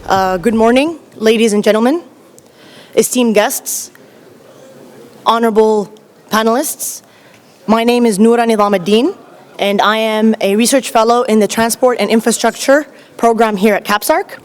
Good morning, ladies and gentlemen, esteemed guests, honorable panelists. My name is Noura Nidhamuddin, and I am a research fellow in the Transport and Infrastructure program here at KAPSARC.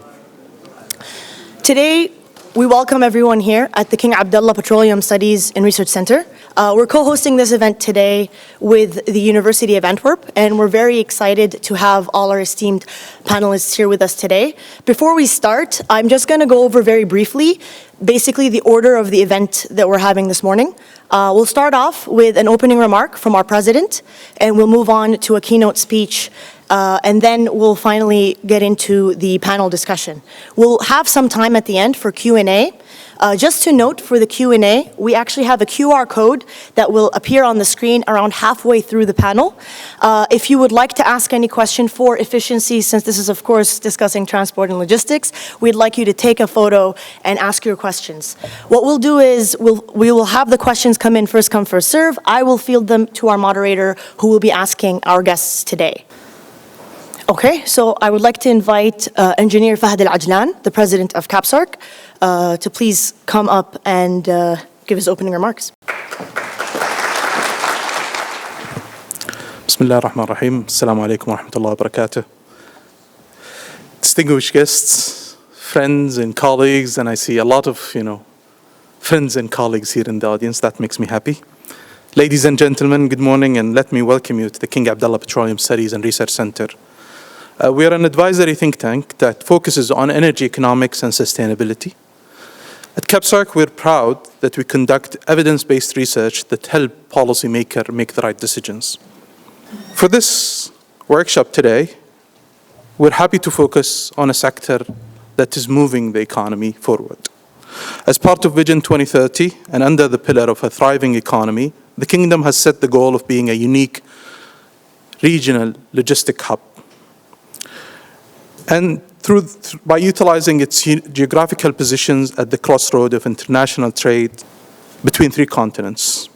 Today, we welcome everyone here at the King Abdullah Petroleum Studies and Research Center. We're co-hosting this event today with the University of Antwerp, and we're very excited to have all our esteemed panelists here with us today. Before we start, I'm just going to go over very briefly, basically the order of the event that we're having this morning. We'll start off with an opening remark from our president, and we'll move on to a keynote speech, and then we'll finally get into the panel discussion. We'll have some time at the end for Q&A. Just to note, for the Q&A, we actually have a QR code that will appear on the screen around halfway through the panel. If you would like to ask any question for efficiency, since this is, of course, discussing transport and logistics, we'd like you to take a photo and ask your questions. What we'll do is we will have the questions come in first come, first serve. I will field them to our moderator, who will be asking our guests today. Okay, so I would like to invite Engineer Fahd Al-Ajlan, the president of KAPSARC, to please come up and give his opening remarks. Bismillah ar-Rahman ar-Rahim. Assalamu alaikum wa rahmatullahi wa barakatuh. Distinguished guests, friends and colleagues, and I see a lot of, friends and colleagues here in the audience. That makes me happy. Ladies and gentlemen, good morning, and let me welcome you to the King Abdullah Petroleum Studies and Research Center. We are an advisory think tank that focuses on energy economics and sustainability. At KAPSARC, we're proud that we conduct evidence-based research that help policymakers make the right decisions. For this workshop today, we're happy to focus on a sector that is moving the economy forward. As part of Vision 2030 and under the pillar of a thriving economy, the Kingdom has set the goal of being a unique regional logistic hub. And by utilizing its geographical positions at the crossroad of international trade between three continents.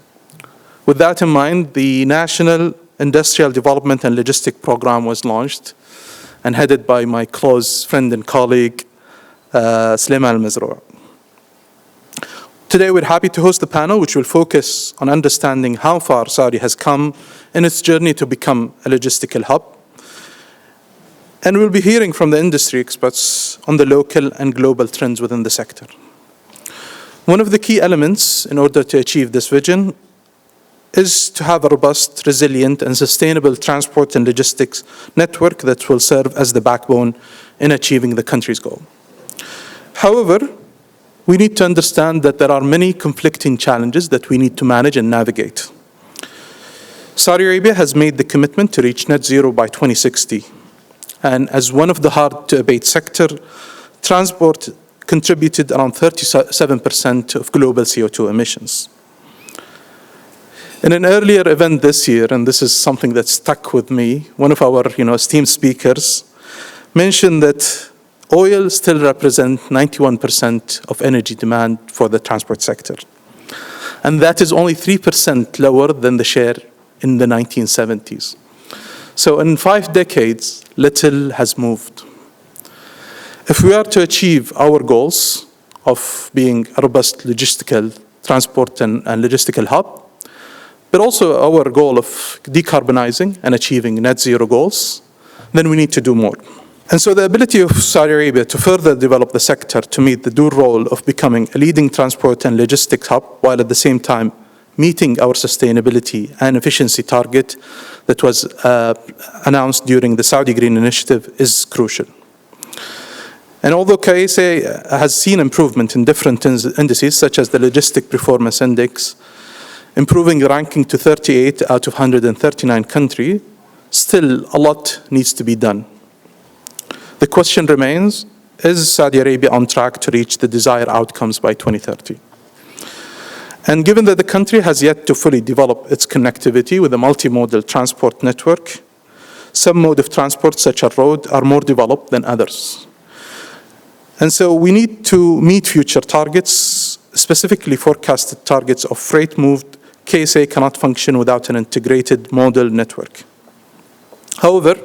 With that in mind, the National Industrial Development and Logistic Program was launched and headed by my close friend and colleague, Sulaiman Al-Mazrou. Today, we're happy to host the panel, which will focus on understanding how far Saudi has come in its journey to become a logistical hub. And we'll be hearing from the industry experts on the local and global trends within the sector. One of the key elements in order to achieve this vision is to have a robust, resilient, and sustainable transport and logistics network that will serve as the backbone in achieving the country's goal. However, we need to understand that there are many conflicting challenges that we need to manage and navigate. Saudi Arabia has made the commitment to reach net zero by 2060. And as one of the hard-to-abate sector, transport contributed around 37% of global CO2 emissions. In an earlier event this year, and this is something that stuck with me, one of our esteemed speakers mentioned that oil still represents 91% of energy demand for the transport sector. And that is only 3% lower than the share in the 1970s. So in 5 decades, little has moved. If we are to achieve our goals of being a robust logistical transport and logistical hub, but also our goal of decarbonizing and achieving net zero goals, then we need to do more. And so the ability of Saudi Arabia to further develop the sector to meet the dual role of becoming a leading transport and logistics hub, while at the same time meeting our sustainability and efficiency target that was announced during the Saudi Green Initiative is crucial. And although KSA has seen improvement in different indices, such as the Logistic Performance Index, improving ranking to 38 out of 139 countries, still a lot needs to be done. The question remains, is Saudi Arabia on track to reach the desired outcomes by 2030? And given that the country has yet to fully develop its connectivity with a multimodal transport network, some modes of transport, such as road, are more developed than others. And so we need to meet future targets, specifically forecasted targets of freight moved. KSA cannot function without an integrated modal network. However,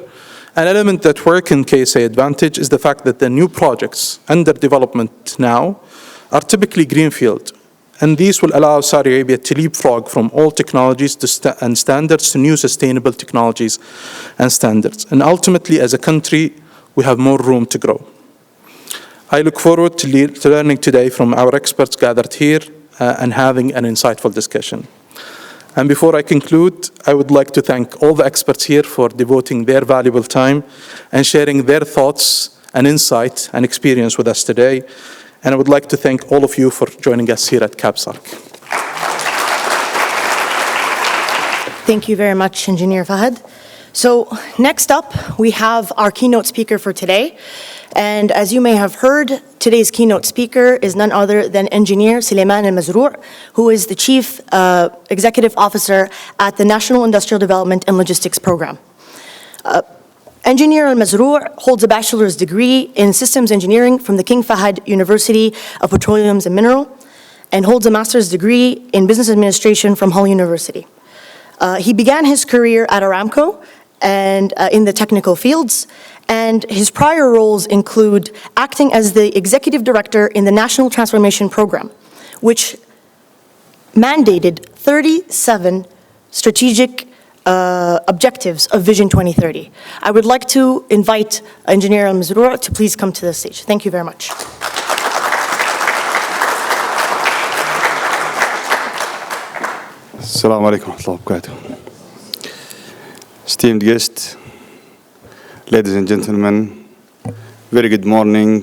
An element that works in KSA advantage is the fact that the new projects under development now are typically greenfield, and these will allow Saudi Arabia to leapfrog from old technologies and standards to new sustainable technologies and standards. And ultimately, as a country, we have more room to grow. I look forward to learning today from our experts gathered here and having an insightful discussion. And before I conclude, I would like to thank all the experts here for devoting their valuable time and sharing their thoughts and insight and experience with us today. And I would like to thank all of you for joining us here at KAPSARC. Thank you very much, Engineer Fahad. So next up, we have our keynote speaker for today. And as you may have heard, today's keynote speaker is none other than Engineer Suleiman Al-Mazrou, who is the Chief Executive Officer at the National Industrial Development and Logistics Program. Engineer Al-Mazrou holds a bachelor's degree in systems engineering from the King Fahd University of Petroleum and Mineral, and holds a master's degree in business administration from Hull University. He began his career at Aramco and in the technical fields, and his prior roles include acting as the executive director in the National Transformation Program, which mandated 37 strategic objectives of Vision 2030. I would like to invite Engineer Al-Mazrou to please come to the stage. Thank you very much. Assalamu alaikum wa rahmatullahi wa barakatuh. Esteemed guests, ladies and gentlemen, very good morning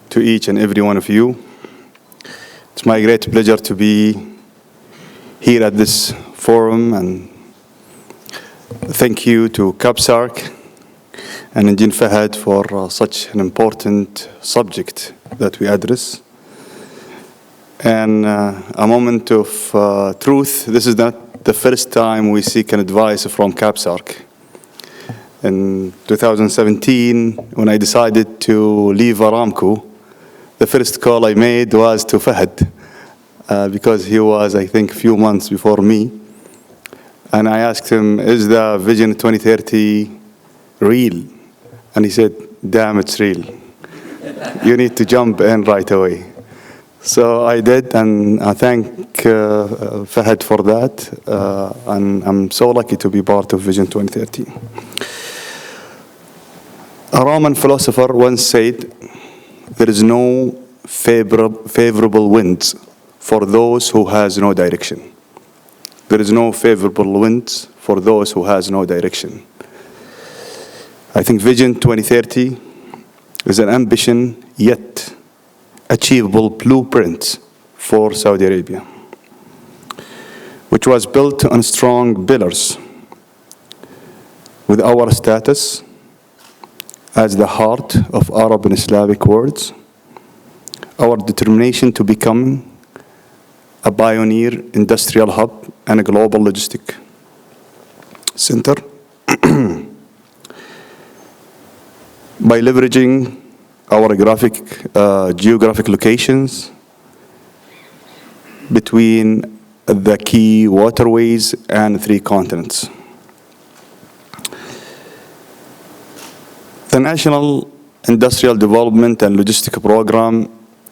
to each and every one of you. It's my great pleasure to be here at this forum, and thank you to KAPSARC and Engineer Fahad for such an important subject that we address. And a moment of truth, this is not the first time we seek an advice from KAPSARC. In 2017, when I decided to leave Aramco, the first call I made was to Fahad, because he was, I think, a few months before me. And I asked him, is the Vision 2030 real? And he said, damn, it's real. You need to jump in right away. So I did, and I thank Fahad for that. And I'm so lucky to be part of Vision 2030. A Roman philosopher once said, there is no favorable winds for those who has no direction. There is no favorable winds for those who has no direction. I think Vision 2030 is an ambition yet achievable blueprint for Saudi Arabia, which was built on strong pillars, with our status as the heart of Arab and Islamic worlds, our determination to become a pioneer industrial hub and a global logistic center by leveraging our geographic locations between the key waterways and 3 continents. The National Industrial Development and Logistics Program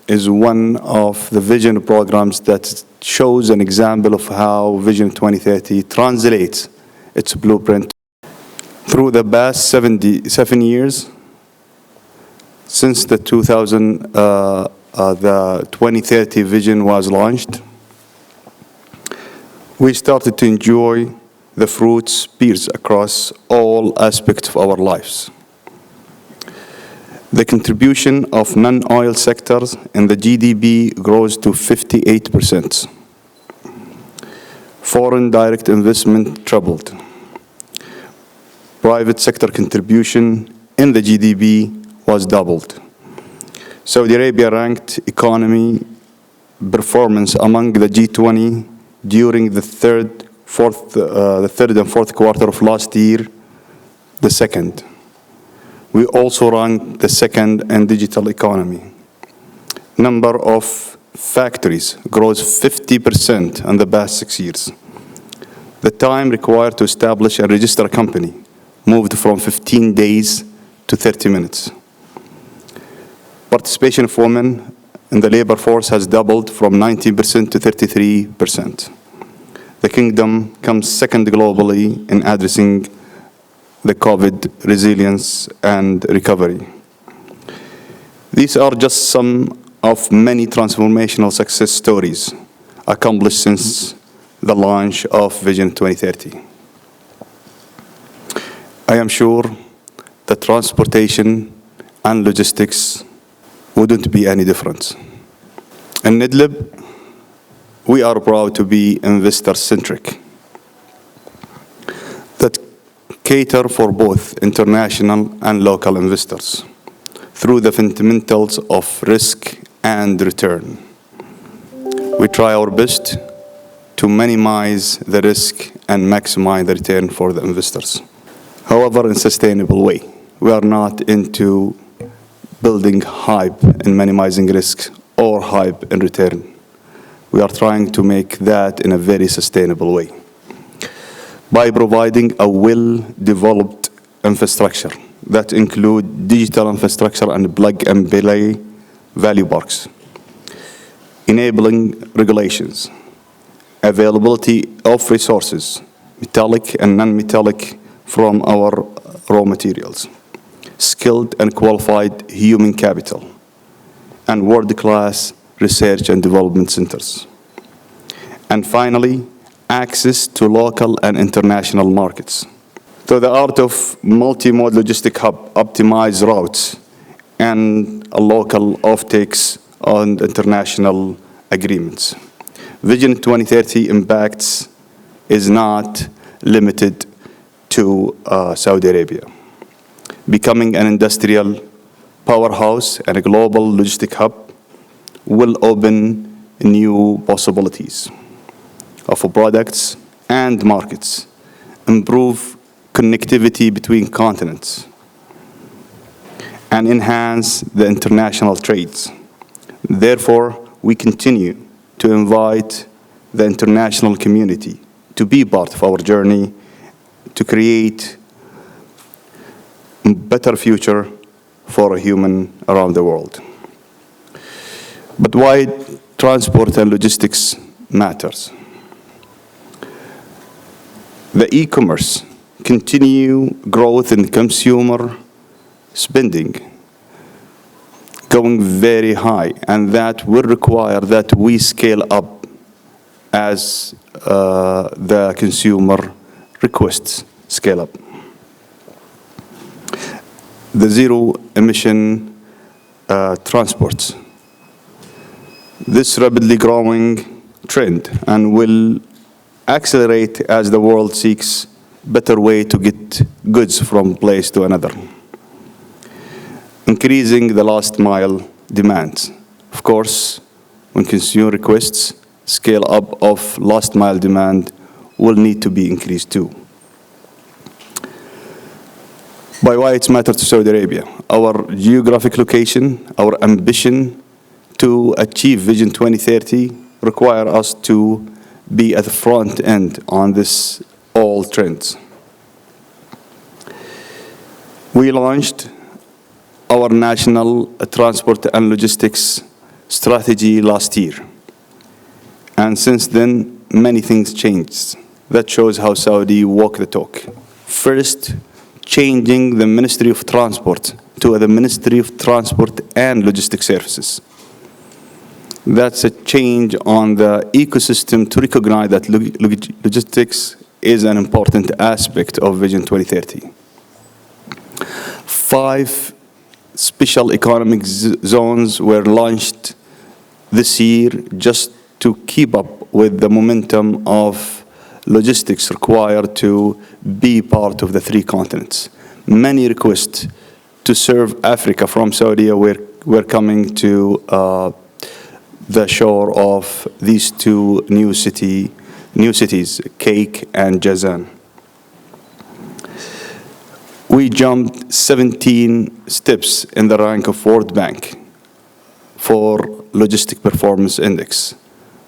is one of the vision programs that shows an example of how Vision 2030 translates its blueprint. Through the past 7 years, since the 2030 vision was launched, we started to enjoy the fruits bears across all aspects of our lives. The contribution of non-oil sectors in the GDP grows to 58%. Foreign direct investment tripled. Private sector contribution in the GDP was doubled. Saudi Arabia ranked economy performance among the G20 during the third and fourth quarter of last year, the second. We also ranked the second in digital economy. Number of factories grows 50% in the past 6 years. The time required to establish and register a company moved from 15 days to 30 minutes. Participation of women in the labor force has doubled from 19% to 33%. The Kingdom comes second globally in addressing the COVID resilience and recovery. These are just some of many transformational success stories accomplished since the launch of Vision 2030. I am sure that transportation and logistics wouldn't be any different. In Idlib, we are proud to be investor-centric, that cater for both international and local investors through the fundamentals of risk and return. We try our best to minimize the risk and maximize the return for the investors. However, in a sustainable way. We are not into building hype and minimizing risk or hype in return. We are trying to make that in a very sustainable way by providing a well-developed infrastructure that include digital infrastructure and plug-and-play value parks, enabling regulations, availability of resources, metallic and non-metallic from our raw materials, skilled and qualified human capital, and world-class research and development centers. And finally, access to local and international markets. So the art of multi-mode logistic hub, optimized routes, and local offtakes on international agreements. Vision 2030 impacts is not limited to Saudi Arabia. Becoming an industrial powerhouse and a global logistic hub will open new possibilities of products and markets, improve connectivity between continents, and enhance the international trades. Therefore, we continue to invite the international community to be part of our journey to create a better future for a human around the world. But why transport and logistics matters? The e-commerce continue growth in consumer spending going very high, and that will require that we scale up as the consumer requests scale up. The zero emission transports. This rapidly growing trend and will accelerate as the world seeks better way to get goods from place to another. Increasing the last mile demands. Of course, when consumer requests scale up of last mile demand will need to be increased too. By why it's matter to Saudi Arabia? Our geographic location, our ambition to achieve Vision 2030 require us to be at the front end on this all trends. We launched our national transport and logistics strategy last year. And since then, many things changed. That shows how Saudi walk the talk. First, changing the Ministry of Transport to the Ministry of Transport and Logistics Services. That's a change on the ecosystem to recognize that logistics is an important aspect of Vision 2030. 5 special economic zones were launched this year just to keep up with the momentum of logistics required to be part of the 3 continents. Many requests to serve Africa from Saudi were coming to the shore of these 2 new cities, Cake and Jazan. We jumped 17 steps in the rank of World Bank for Logistic Performance Index.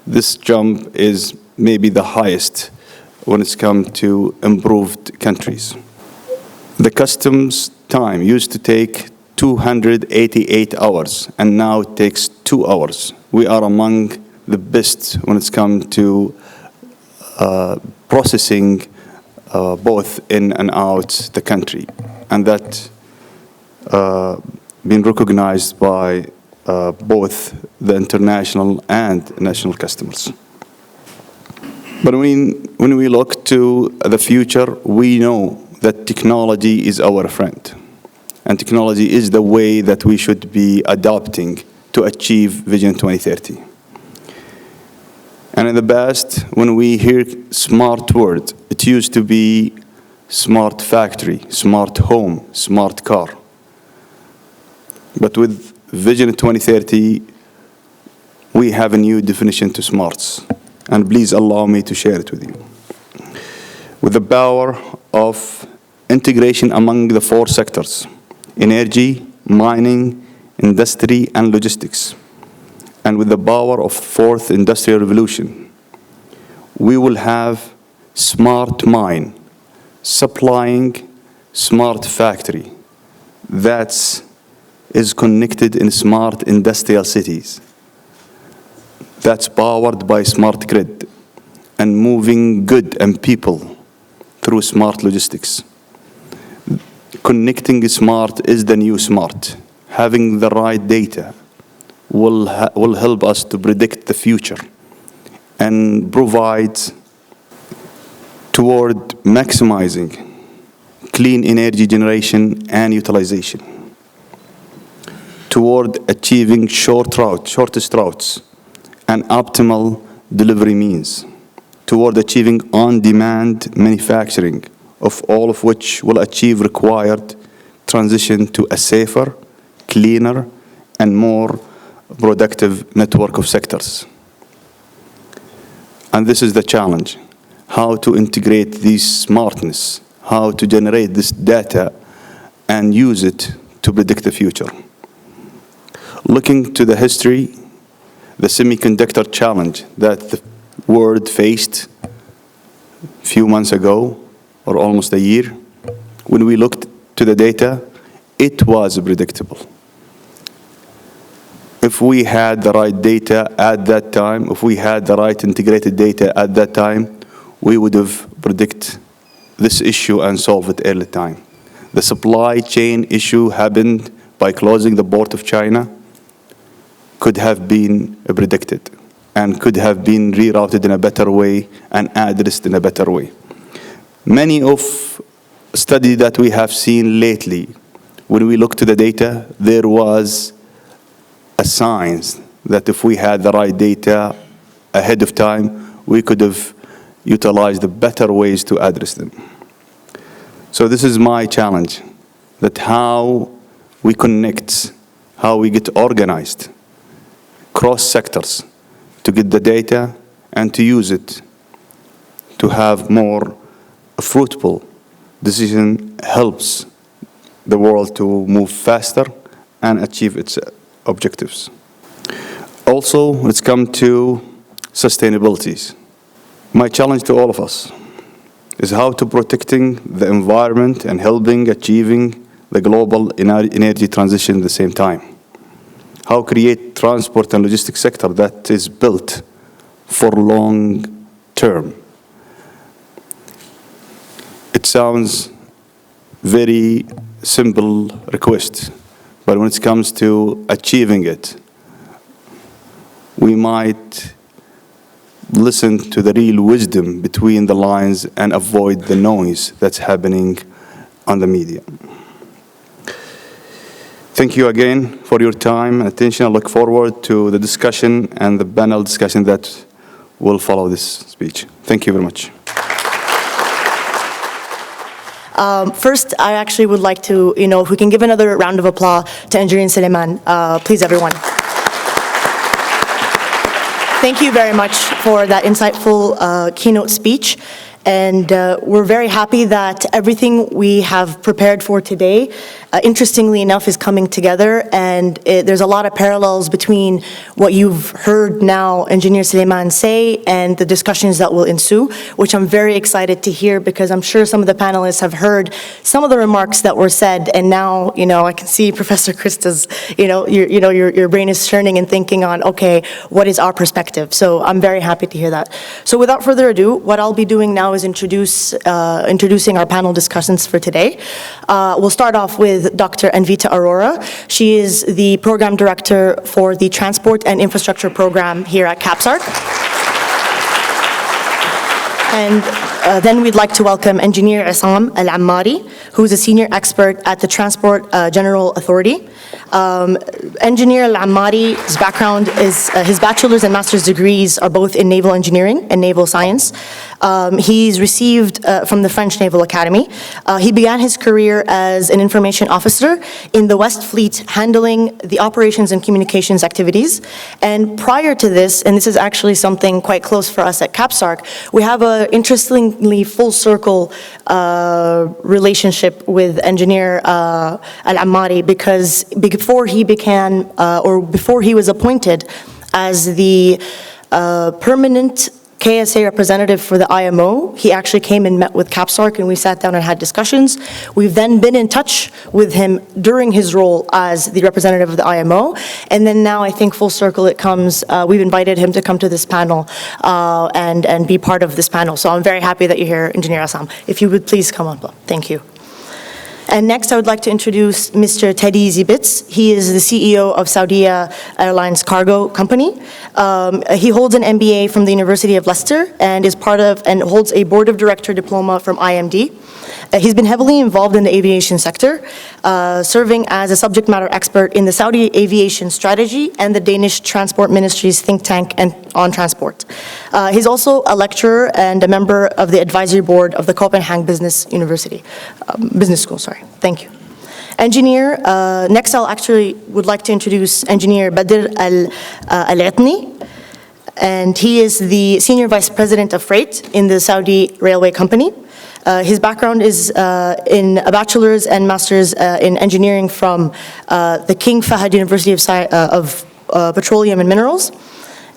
This jump is maybe the highest when it's come to improved countries. The customs time used to take 288 hours, and now it takes 2 hours. We are among the best when it's come to processing both in and out the country, and that been recognized by both the international and national customers. But when we look to the future, we know that technology is our friend, and technology is the way that we should be adopting to achieve Vision 2030. And in the past, when we hear smart word, it used to be smart factory, smart home, smart car. But with Vision 2030, we have a new definition to smarts. And please allow me to share it with you. With the power of integration among the 4 sectors: energy, mining, industry, and logistics, and with the power of 4th industrial revolution, we will have smart mine supplying smart factory that is connected in smart industrial cities, that's powered by smart grid and moving good and people through smart logistics. Connecting smart is the new smart. Having the right data will help us to predict the future and provide toward maximizing clean energy generation and utilization, toward achieving shortest routes and optimal delivery means, toward achieving on-demand manufacturing, of all of which will achieve required transition to a safer, cleaner, and more productive network of sectors. And this is the challenge: how to integrate this smartness, how to generate this data and use it to predict the future. Looking to the history, the semiconductor challenge that the world faced a few months ago, or almost a year, when we looked to the data, it was predictable. If we had the right data at that time, if we had the right integrated data at that time, we would have predicted this issue and solved it early time. The supply chain issue happened by closing the port of China, could have been predicted and could have been rerouted in a better way and addressed in a better way. Many of studies that we have seen lately, when we look to the data, there was a signs that if we had the right data ahead of time, we could have utilized the better ways to address them. So this is my challenge, that how we connect, how we get organized cross sectors to get the data and to use it to have more fruitful decision helps the world to move faster and achieve its objectives. Also, let's come to sustainability. My challenge to all of us is how to protecting the environment and helping achieving the global energy transition at the same time. How create transport and logistics sector that is built for long term. It sounds very simple request, but when it comes to achieving it, we might listen to the real wisdom between the lines and avoid the noise that's happening on the media. Thank you again for your time and attention. I look forward to the discussion and the panel discussion that will follow this speech. Thank you very much. First, I actually would like to, if we can give another round of applause to Engineer Suleiman, please, everyone. Thank you very much for that insightful keynote speech. And we're very happy that everything we have prepared for today interestingly enough, is coming together, and there's a lot of parallels between what you've heard now Engineer Suleiman say and the discussions that will ensue, which I'm very excited to hear, because I'm sure some of the panelists have heard some of the remarks that were said, and now, I can see Professor Krista's, your brain is churning and thinking on, okay, what is our perspective? So I'm very happy to hear that. So without further ado, what I'll be doing now is introducing our panel discussants for today. We'll start off with Dr. Anvita Arora. She is the Program Director for the Transport and Infrastructure Program here at KAPSARC. And then we'd like to welcome Engineer Issam Al-Ammari, who is a senior expert at the Transport General Authority. Engineer Al-Ammari's background is, his bachelor's and master's degrees are both in naval engineering and naval science. He's received from the French Naval Academy. He began his career as an information officer in the West Fleet, handling the operations and communications activities. And prior to this, and this is actually something quite close for us at KAPSARC, we have an interestingly full circle relationship with Engineer Al-Ammari, because before he before he was appointed as the permanent KSA representative for the IMO, he actually came and met with KAPSARC, and we sat down and had discussions. We've then been in touch with him during his role as the representative of the IMO, and then now I think full circle it comes, we've invited him to come to this panel and be part of this panel. So I'm very happy that you're here, Engineer Issam. If you would please come up. Thank you. And next, I would like to introduce Mr. Teddy Zibitz. He is the CEO of Saudi Airlines Cargo Company. He holds an MBA from the University of Leicester and is and holds a board of director diploma from IMD. He's been heavily involved in the aviation sector, serving as a subject matter expert in the Saudi aviation strategy and the Danish Transport Ministry's think tank on transport. He's also a lecturer and a member of the advisory board of the Copenhagen Business School. Thank you. Engineer, next would like to introduce Engineer Badr Al-Itni, and he is the Senior Vice President of Freight in the Saudi Railway Company. His background is in a bachelor's and master's in engineering from the King Fahd University of Petroleum and Minerals,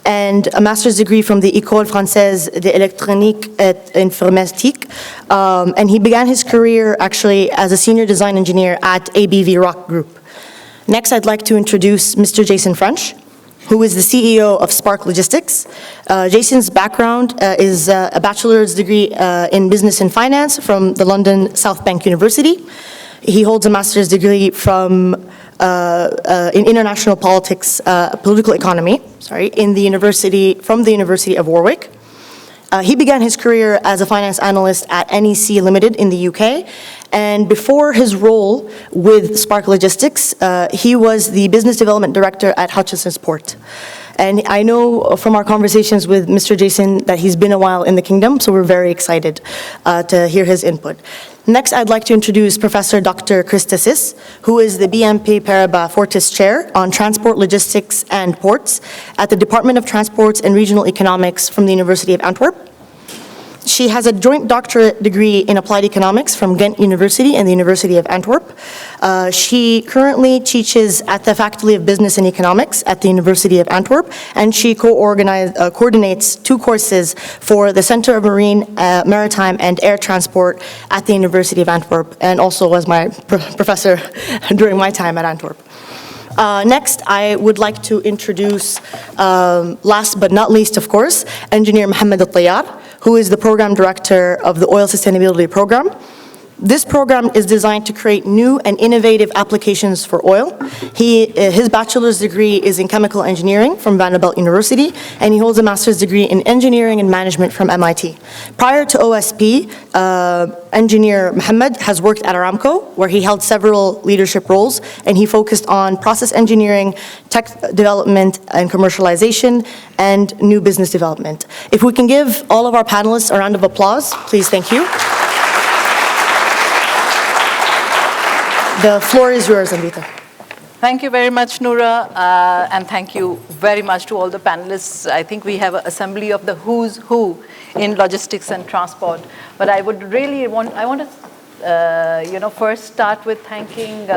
and a master's degree from the École Française d'Électronique et Informatique. And he began his career actually as a senior design engineer at ABV Rock Group. Next, I'd like to introduce Mr. Jason French, who is the CEO of Spark Logistics. Jason's background is a bachelor's degree in business and finance from the London South Bank University. He holds a master's degree from in international politics, political economy, from the University of Warwick. He began his career as a finance analyst at NEC Limited in the UK, and before his role with Spark Logistics, he was the business development director at Hutchison's Port. And I know from our conversations with Mr. Jason that he's been a while in the kingdom, so we're very excited to hear his input. Next, I'd like to introduce Professor Dr. Krista Sis, who is the BNP Paribas Fortis Chair on Transport, Logistics, and Ports at the Department of Transports and Regional Economics from the University of Antwerp. She has a joint doctorate degree in applied economics from Ghent University and the University of Antwerp. She currently teaches at the Faculty of Business and Economics at the University of Antwerp, and she coordinates 2 courses for the Center of Marine, Maritime, and Air Transport at the University of Antwerp, and also was my professor during my time at Antwerp. Next, I would like to introduce, last but not least, of course, Engineer Mohammed Al-Tayyar, who is the Program Director of the Oil Sustainability Program. This program is designed to create new and innovative applications for oil. His bachelor's degree is in chemical engineering from Vanderbilt University, and he holds a master's degree in engineering and management from MIT. Prior to OSP, Engineer Mohammed has worked at Aramco, where he held several leadership roles, and he focused on process engineering, tech development and commercialization, and new business development. If we can give all of our panelists a round of applause, please, thank you. The floor is yours, Anvita. Thank you very much, Noura, and thank you very much to all the panelists. I think we have an assembly of the who's who in logistics and transport. But I would really want to first start with thanking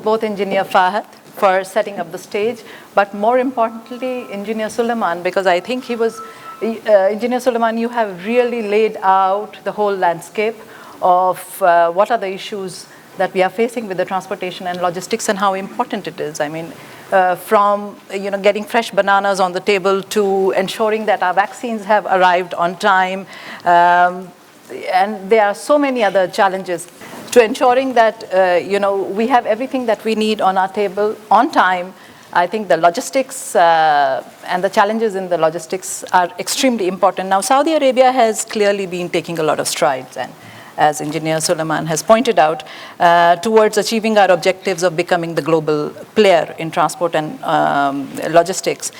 both Engineer Fahad for setting up the stage, but more importantly, Engineer Suleiman, because I think Engineer Suleiman, you have really laid out the whole landscape of what are the issues that we are facing with the transportation and logistics and how important it is. I mean, from getting fresh bananas on the table to ensuring that our vaccines have arrived on time, and there are so many other challenges, to ensuring that we have everything that we need on our table on time. I think the logistics and the challenges in the logistics are extremely important. Now, Saudi Arabia has clearly been taking a lot of strides, and as Engineer Suleiman has pointed out, towards achieving our objectives of becoming the global player in transport and logistics.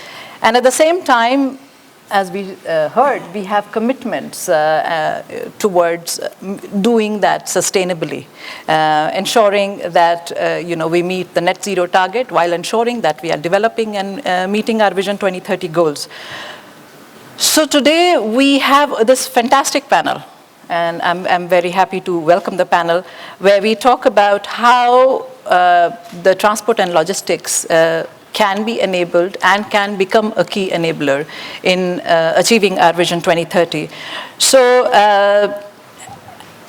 And at the same time, as we heard, we have commitments towards doing that sustainably, ensuring that we meet the net zero target while ensuring that we are developing and meeting our Vision 2030 goals. So today we have this fantastic panel, and I'm very happy to welcome the panel, where we talk about how the transport and logistics can be enabled and can become a key enabler in achieving our Vision 2030. So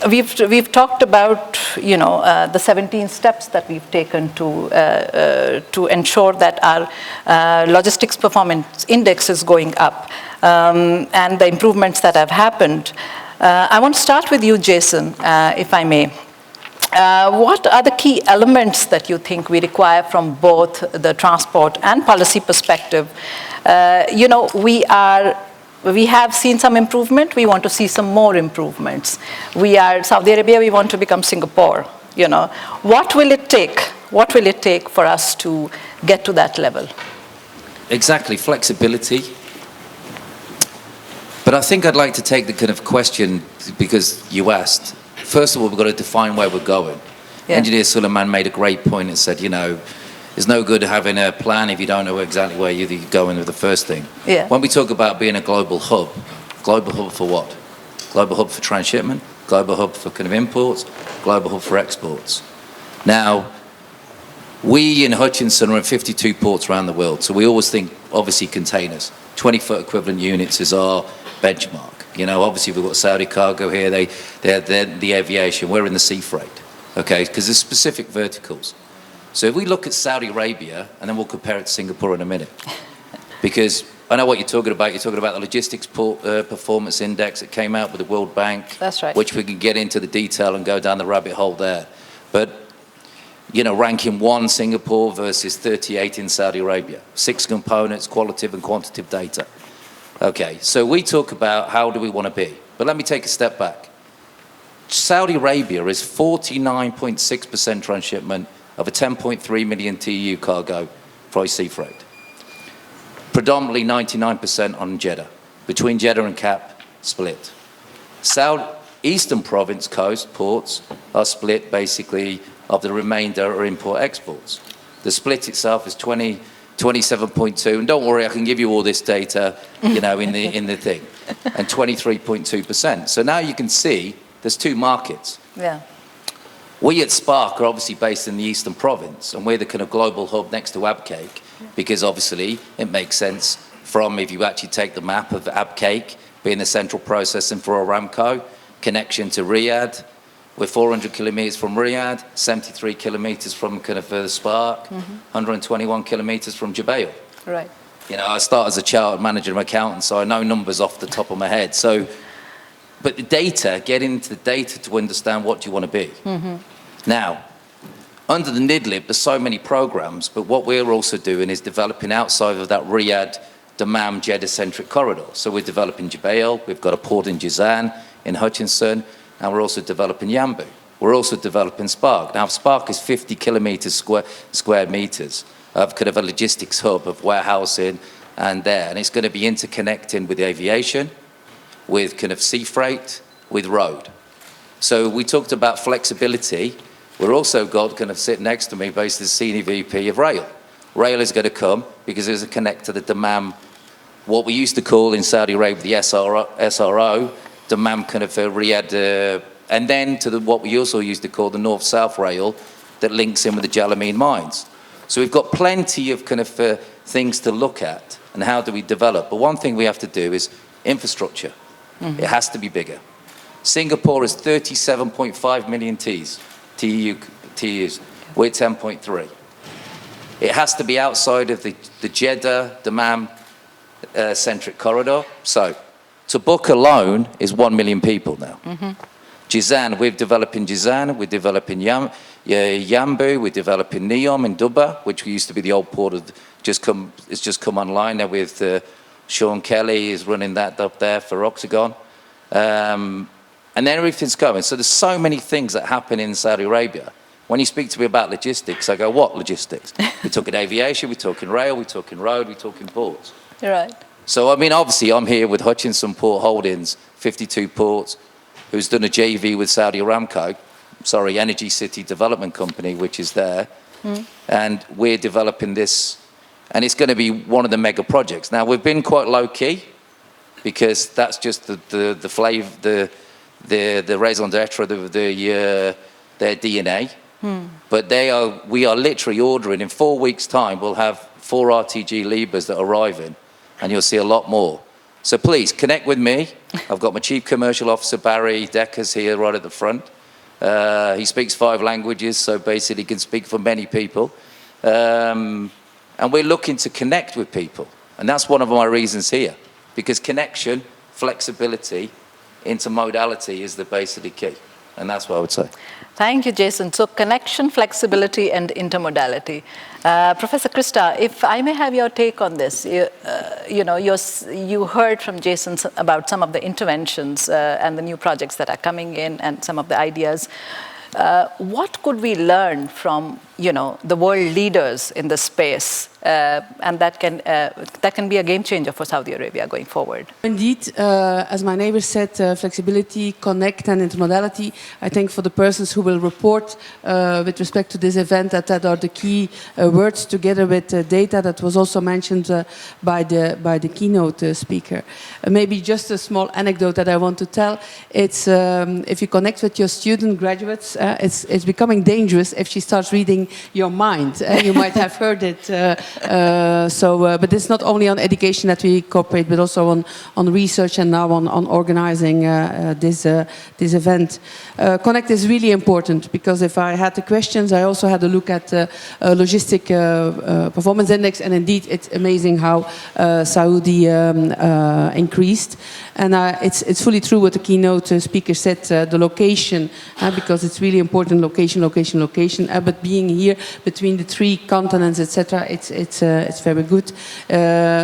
we've talked about the 17 steps that we've taken to ensure that our logistics performance index is going up, and the improvements that have happened. I want to start with you, Jason, if I may. What are the key elements that you think we require from both the transport and policy perspective? We have seen some improvement. We want to see some more improvements. Saudi Arabia, we want to become Singapore. What will it take? What will it take for us to get to that level? Exactly, flexibility. But I think I'd like to take the kind of question, because you asked. First of all, we've got to define where we're going. Yeah. Engineer Suleiman made a great point and said, it's no good having a plan if you don't know exactly where you're going with the first thing. Yeah. When we talk about being a global hub for what? Global hub for transshipment, global hub for kind of imports, global hub for exports. Now, we in Hutchinson are in 52 ports around the world, so we always think, obviously, containers. 20-foot equivalent units is our benchmark. Obviously we've got Saudi cargo here, they're the aviation, we're in the sea freight, okay? Because there's specific verticals. So if we look at Saudi Arabia, and then we'll compare it to Singapore in a minute, because I know what you're talking about the logistics performance index that came out with the World Bank. That's right. Which we can get into the detail and go down the rabbit hole there. But, ranking 1 Singapore versus 38 in Saudi Arabia. 6 components, qualitative and quantitative data. Okay, so we talk about how do we want to be. But let me take a step back. Saudi Arabia is 49.6% transshipment of a 10.3 million TEU cargo for sea freight. Predominantly 99% on Jeddah. Between Jeddah and Cap, split. Eastern province coast ports are split basically of the remainder are import-exports. The split itself is 27.2, and don't worry, I can give you all this data, in the thing, and 23.2%. So now you can see there's 2 markets. Yeah. We at Spark are obviously based in the Eastern Province, and we're the kind of global hub next to Abcake, because obviously it makes sense from, if you actually take the map of Abcake being the central processing for Aramco, connection to Riyadh. We're 400 kilometers from Riyadh, 73 kilometers from kind of Spark, 121 kilometers from Jubail. Right. I started as a chartered manager and accountant, so I know numbers off the top of my head. But the data, get into the data to understand what do you want to be. Now, under the NIDLIB, there's so many programs, but what we're also doing is developing outside of that Riyadh, Dammam, Jeddah-centric corridor. So we're developing Jubail, we've got a port in Jazan, in Hutchinson, and we're also developing Yanbu. We're also developing Spark. Now, Spark is 50 kilometers square meters of kind of a logistics hub of warehousing and it's going to be interconnecting with aviation, with kind of sea freight, with road. So we talked about flexibility. We're also got kind of sitting next to me, basically the senior VP of rail. Rail is going to come because there's a connect to the Dammam, what we used to call in Saudi Arabia the SRO, Dammam kind of Riyadh and then to what we also used to call the North-South rail that links in with the Jalamine mines. So we've got plenty of kind of things to look at and how do we develop. But one thing we have to do is infrastructure. Mm-hmm. It has to be bigger. Singapore is 37.5 million TEUs. We're 10.3. It has to be outside of the Jeddah, Dammam centric corridor. So Tabuk alone is 1 million people now. Mm-hmm. Jizan, we're developing Jizan, we're developing Yambu, we're developing Neom in Duba, which used to be the old port of, it's just come online now with Sean Kelly is running that up there for Oxagon. And then everything's going. So there's so many things that happen in Saudi Arabia. When you speak to me about logistics, I go, what logistics? We're talking aviation, we're talking rail, we're talking road, we're talking ports. You're right. So, I mean, obviously, I'm here with Hutchinson Port Holdings, 52 ports, who's done a JV with Saudi Aramco, Energy City Development Company, which is there. Mm. And we're developing this, and it's going to be one of the mega projects. Now, we've been quite low-key, because that's just the flavor, the raison d'etre of their DNA. Mm. But we are literally ordering, in 4 weeks' time, we'll have 4 RTG Libras that are arriving, and you'll see a lot more. So please, connect with me. I've got my Chief Commercial Officer, Barry Deckers, here right at the front. He speaks 5 languages, so basically he can speak for many people. And we're looking to connect with people. And that's one of my reasons here. Because connection, flexibility, intermodality is the basically key. And that's what I would say. Thank you, Jason. So connection, flexibility, and intermodality. Professor Krista, if I may have your take on this. You heard from Jason about some of the interventions and the new projects that are coming in and some of the ideas. What could we learn from, the world leaders in the space, and that can be a game changer for Saudi Arabia going forward? Indeed, as my neighbor said, flexibility, connect, and intermodality. I think for the persons who will report with respect to this event, that are the key words, together with data that was also mentioned by the keynote speaker. Maybe just a small anecdote that I want to tell. It's if you connect with your student graduates, it's becoming dangerous if she starts reading your mind. You might have heard it. But it's not only on education that we cooperate, but also on research and now on organizing this event. Connect is really important, because if I had the questions, I also had a look at logistic performance index, and indeed it's amazing how Saudi increased. And it's fully true what the keynote speaker said, the location, because it's really important, location, but being here between the 3 continents, etc., it's very good.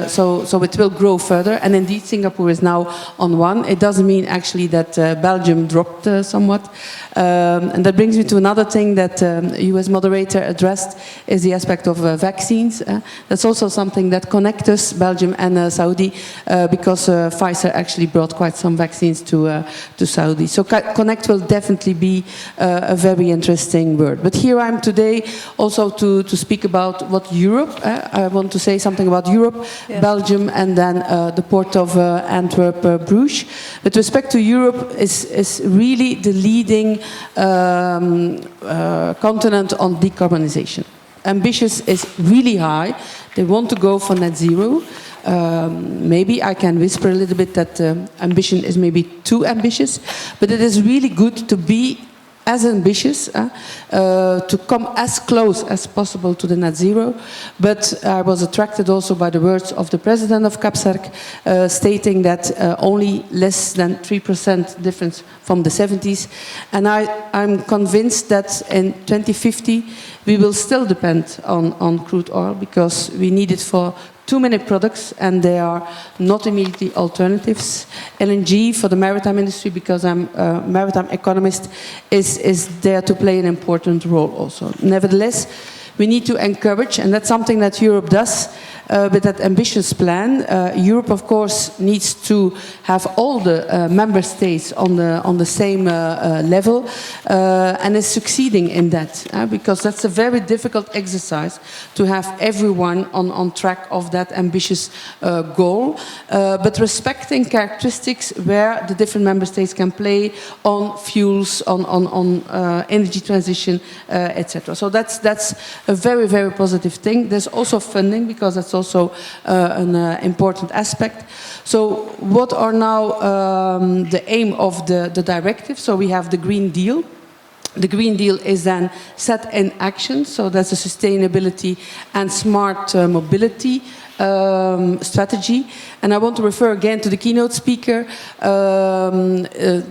So it will grow further, and indeed Singapore is now on 1. It doesn't mean actually that Belgium dropped somewhat. And that brings me to another thing that you as moderator addressed, is the aspect of vaccines. That's also something that connects us, Belgium and Saudi, because Pfizer actually brought quite some vaccines to Saudi. So connect will definitely be a very interesting word. But here I am today also to speak about what Europe, I want to say something about Europe, yeah. Belgium, and then the port of Antwerp, Bruges. With respect to Europe, is really the leading continent on decarbonization. Ambitious is really high. They want to go for net zero. Maybe I can whisper a little bit that ambition is maybe too ambitious, but it is really good to be as ambitious, to come as close as possible to the net zero. But I was attracted also by the words of the president of KAPSARC, stating that only less than 3% difference from the 70s. And I'm convinced that in 2050 we will still depend on crude oil, because we need it for too many products, and they are not immediately alternatives. LNG for the maritime industry, because I'm a maritime economist, is there to play an important role also. Nevertheless, we need to encourage, and that's something that Europe does, with that ambitious plan. Europe, of course, needs to have all the member states on the same level, and is succeeding in that, because that's a very difficult exercise to have everyone on track of that ambitious goal, but respecting characteristics where the different member states can play on fuels, on energy transition, etc. So that's a very, very positive thing. There's also funding, because that's also an important aspect. So what are now the aim of the directive? So we have the Green Deal. The Green Deal is then set in action, so that's a sustainability and smart mobility strategy. And I want to refer again to the keynote speaker,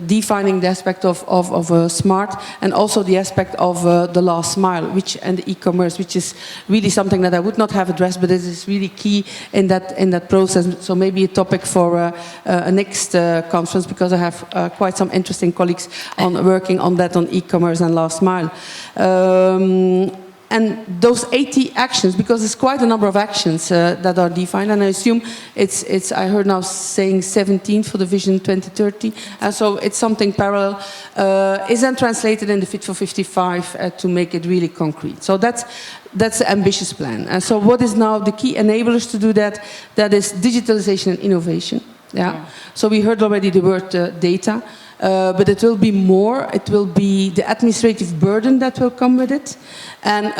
defining the aspect of smart, and also the aspect of the last mile, and the e-commerce, which is really something that I would not have addressed, but it is really key in that process. So maybe a topic for a next conference, because I have quite some interesting colleagues working on that, on e-commerce and last mile. And those 80 actions, because there's quite a number of actions that are defined, and I assume I heard now saying 17 for the Vision 2030, so it's something parallel, is then translated in the Fit for 55 to make it really concrete. So that's the ambitious plan. So what is now the key enablers to do that? That is digitalization and innovation. Yeah. So we heard already the word data. But it will be more. It will be the administrative burden that will come with it. And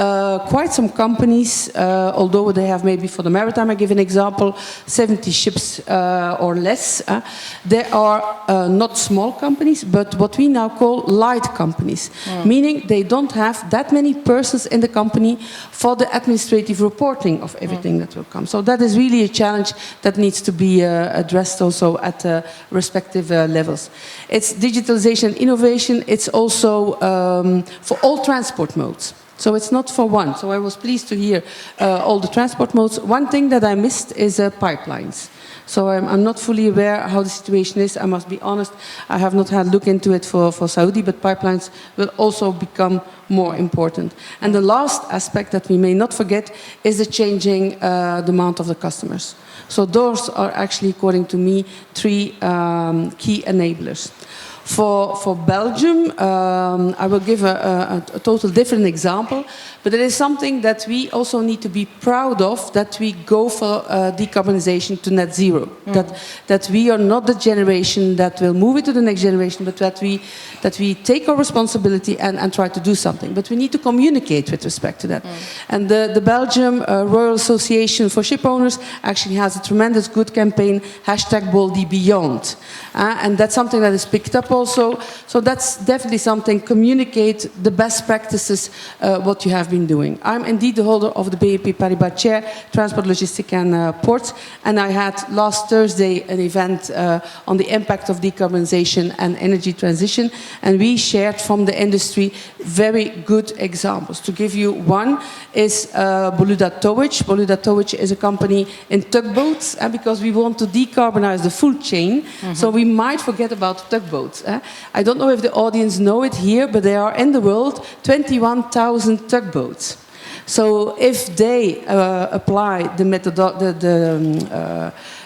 quite some companies, although they have maybe for the maritime, I give an example, 70 ships or less, they are not small companies, but what we now call light companies, meaning they don't have that many persons in the company for the administrative reporting of everything that will come. So that is really a challenge that needs to be addressed also at respective levels. It's digitalization, innovation. It's also for all transport modes. So it's not for one. So I was pleased to hear all the transport modes. One thing that I missed is pipelines. So I'm not fully aware how the situation is. I must be honest, I have not had a look into it for Saudi, but pipelines will also become more important. And the last aspect that we may not forget is the changing demand of the customers. So those are actually, according to me, 3 key enablers. For Belgium, I will give a total different example, but it is something that we also need to be proud of, that we go for decarbonization to net zero. That we are not the generation that will move it to the next generation, but that we take our responsibility and try to do something. But we need to communicate with respect to that. And the Belgium Royal Association for Ship Owners actually has a tremendous good campaign, #BoldieBeyond. And that's something that is picked up also. So that's definitely something, communicate the best practices, what you have been doing. I'm indeed the holder of the BNP Paribas Chair, Transport, Logistics and Ports, and I had last Thursday an event on the impact of decarbonization and energy transition, and we shared from the industry very good examples. To give you one is Boluda Towage. Boluda Towage is a company in tugboats, because we want to decarbonize the full chain, so we might forget about tugboats. I don't know if the audience know it here, but there are in the world 21,000 tugboats. So if they apply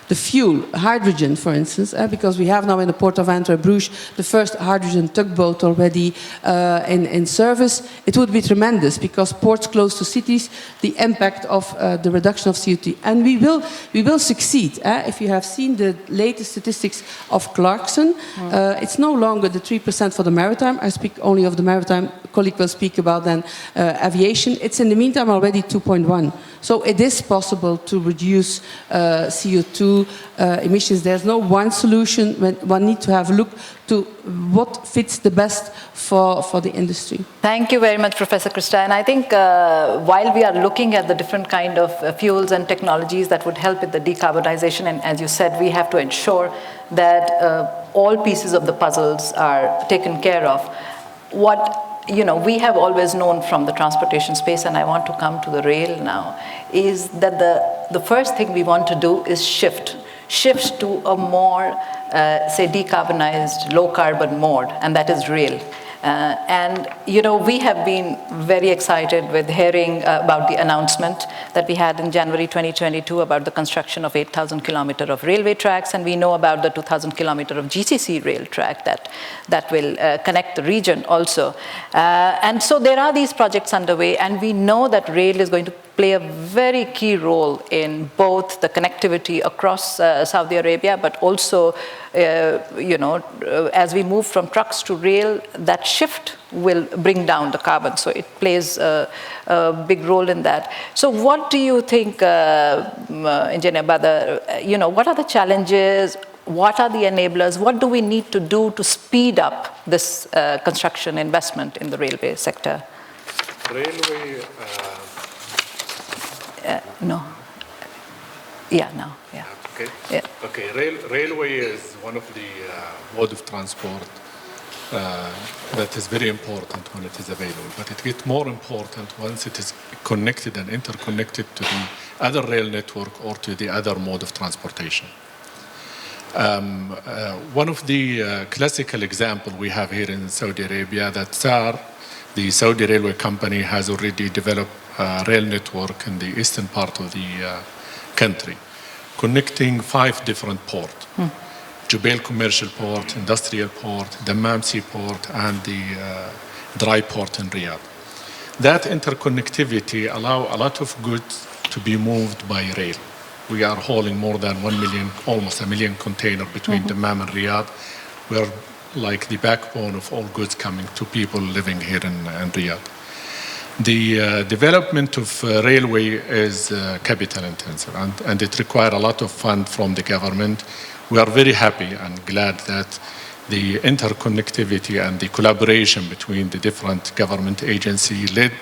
the fuel, hydrogen, for instance, because we have now in the port of Antwerp, Bruges, the first hydrogen tugboat already in service, it would be tremendous, because ports close to cities, the impact of the reduction of CO2. And we will succeed. If you have seen the latest statistics of Clarkson, it's no longer the 3% for the maritime. I speak only of the maritime. A colleague will speak about then aviation. It's in the meantime already 2.1. So it is possible to reduce CO2 emissions. There's no one solution. One needs to have a look to what fits the best for the industry. Thank you very much, Professor Christa. And I think while we are looking at the different kind of fuels and technologies that would help with the decarbonization, and as you said, we have to ensure that all pieces of the puzzles are taken care of. What we have always known from the transportation space, and I want to come to the rail now, is that the first thing we want to do is shift to a more, say, decarbonized, low-carbon mode, and that is rail. And, you know, we have been very excited with hearing about the announcement that we had in January 2022 about the construction of 8,000 kilometers of railway tracks, and we know about the 2,000 kilometers of GCC rail track that will connect the region also. And so there are these projects underway, and we know that rail is going to play a very key role in both the connectivity across Saudi Arabia, but also, you know, as we move from trucks to rail, that shift will bring down the carbon. So it plays a big role in that. So what do you think, Engineer Badr, you know, what are the challenges? What are the enablers? What do we need to do to speed up this construction investment in the railway sector? Railway. No. Yeah, no. Yeah. Okay. Yeah. Okay. Railway is one of the mode of transport that is very important when it is available, but it gets more important once it is connected and interconnected to the other rail network or to the other mode of transportation. One of the classical example we have here in Saudi Arabia, that SAR, the Saudi Railway Company, has already developed a rail network in the eastern part of the country, connecting 5 different ports. Jubail Commercial Port, Industrial Port, Dammam Seaport, and the dry port in Riyadh. That interconnectivity allows a lot of goods to be moved by rail. We are hauling more than 1 million, almost a million containers between Dammam and Riyadh. We are like the backbone of all goods coming to people living here in Riyadh. The development of railway is capital intensive, and it requires a lot of fund from the government. We are very happy and glad that the interconnectivity and the collaboration between the different government agencies led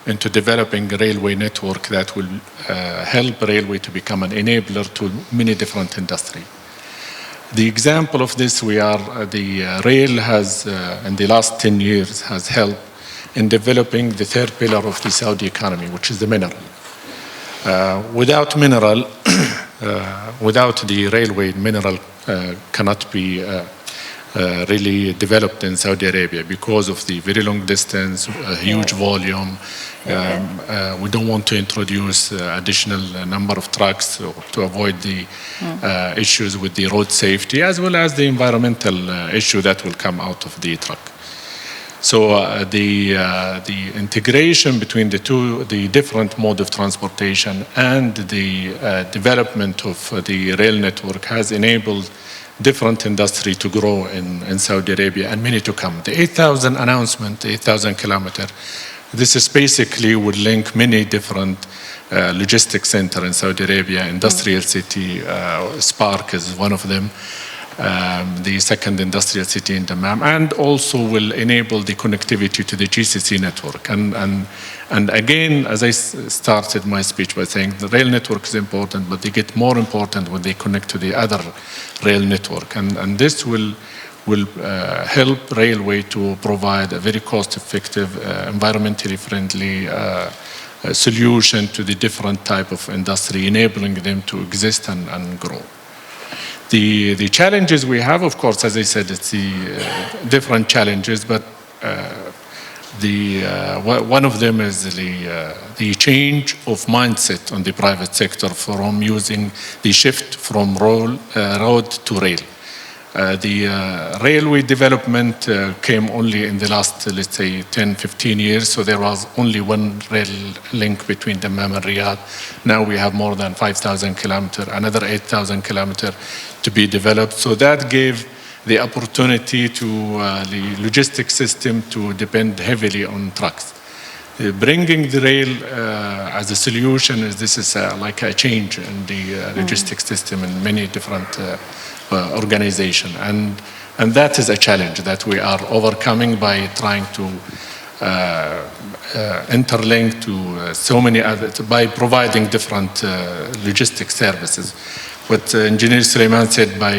into developing a railway network that will help railway to become an enabler to many different industries. The example of this, the rail has, in the last 10 years, has helped in developing the third pillar of the Saudi economy, which is the mineral. Without mineral, without the railway, mineral cannot be really developed in Saudi Arabia because of the very long distance, huge volume. We don't want to introduce additional number of trucks to avoid the issues with the road safety, as well as the environmental issue that will come out of the truck. So the integration between the different mode of transportation and the development of the rail network has enabled different industry to grow in Saudi Arabia, and many to come. The 8,000 announcement, 8,000 kilometers, this is basically would link many different logistics center in Saudi Arabia. Industrial city, Spark is one of them. The second industrial city in Dammam, and also will enable the connectivity to the GCC network. And again, as I started my speech by saying, the rail network is important, but they get more important when they connect to the other rail network. And this will help railway to provide a very cost-effective, environmentally friendly solution to the different type of industry, enabling them to exist and grow. The challenges we have, of course, as I said, it's the different challenges, but one of them is the change of mindset on the private sector from using the shift from road to rail. The railway development came only in the last, let's say, 10, 15 years, so there was only one rail link between Dammam and Riyadh. Now we have more than 5,000 kilometers, another 8,000 kilometers to be developed. So that gave the opportunity to the logistics system to depend heavily on trucks. Bringing the rail as a solution, this is like a change in the logistics system in many different organizations. And that is a challenge that we are overcoming by trying to interlink to so many others, by providing different logistics services. What Engineer Suleiman said by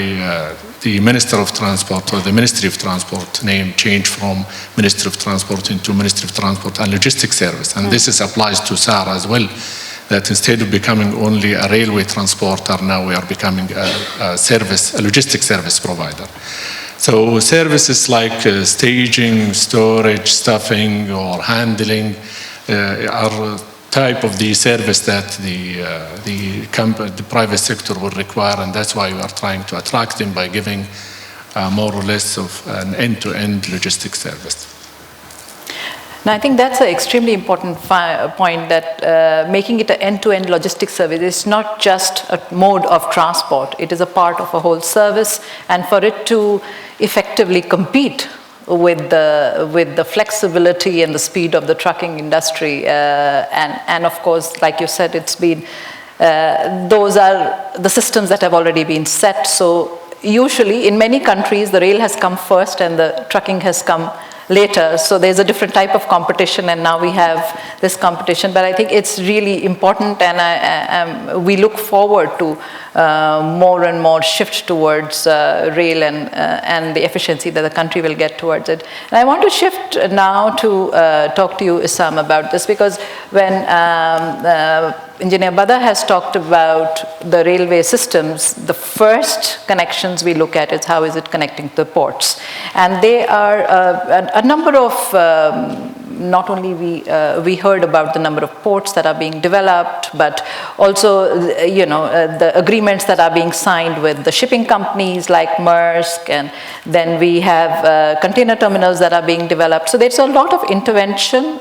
the Minister of Transport, or the Ministry of Transport name changed from Ministry of Transport into Ministry of Transport and Logistics Service. And this applies to SAR as well, that instead of becoming only a railway transporter, now we are becoming a logistics service provider. So services like staging, storage, stuffing, or handling are type of the service that the private sector will require, and that's why we are trying to attract them by giving more or less of an end-to-end logistics service. Now, I think that's an extremely important point, that making it an end-to-end logistics service is not just a mode of transport. It is a part of a whole service, and for it to effectively compete with the flexibility and the speed of the trucking industry, and of course, like you said, it's been, those are the systems that have already been set. So usually in many countries, the rail has come first and the trucking has come later. So there's a different type of competition, and now we have this competition. But I think it's really important, and we look forward to more and more shift towards rail and the efficiency that the country will get towards it. And I want to shift now to talk to you, Issam, about this, because when Engineer Badar has talked about the railway systems, the first connections we look at is how is it connecting to the ports. And they are a number of, not only we heard about the number of ports that are being developed, but also, the agreements that are being signed with the shipping companies like Maersk, and then we have container terminals that are being developed. So there's a lot of intervention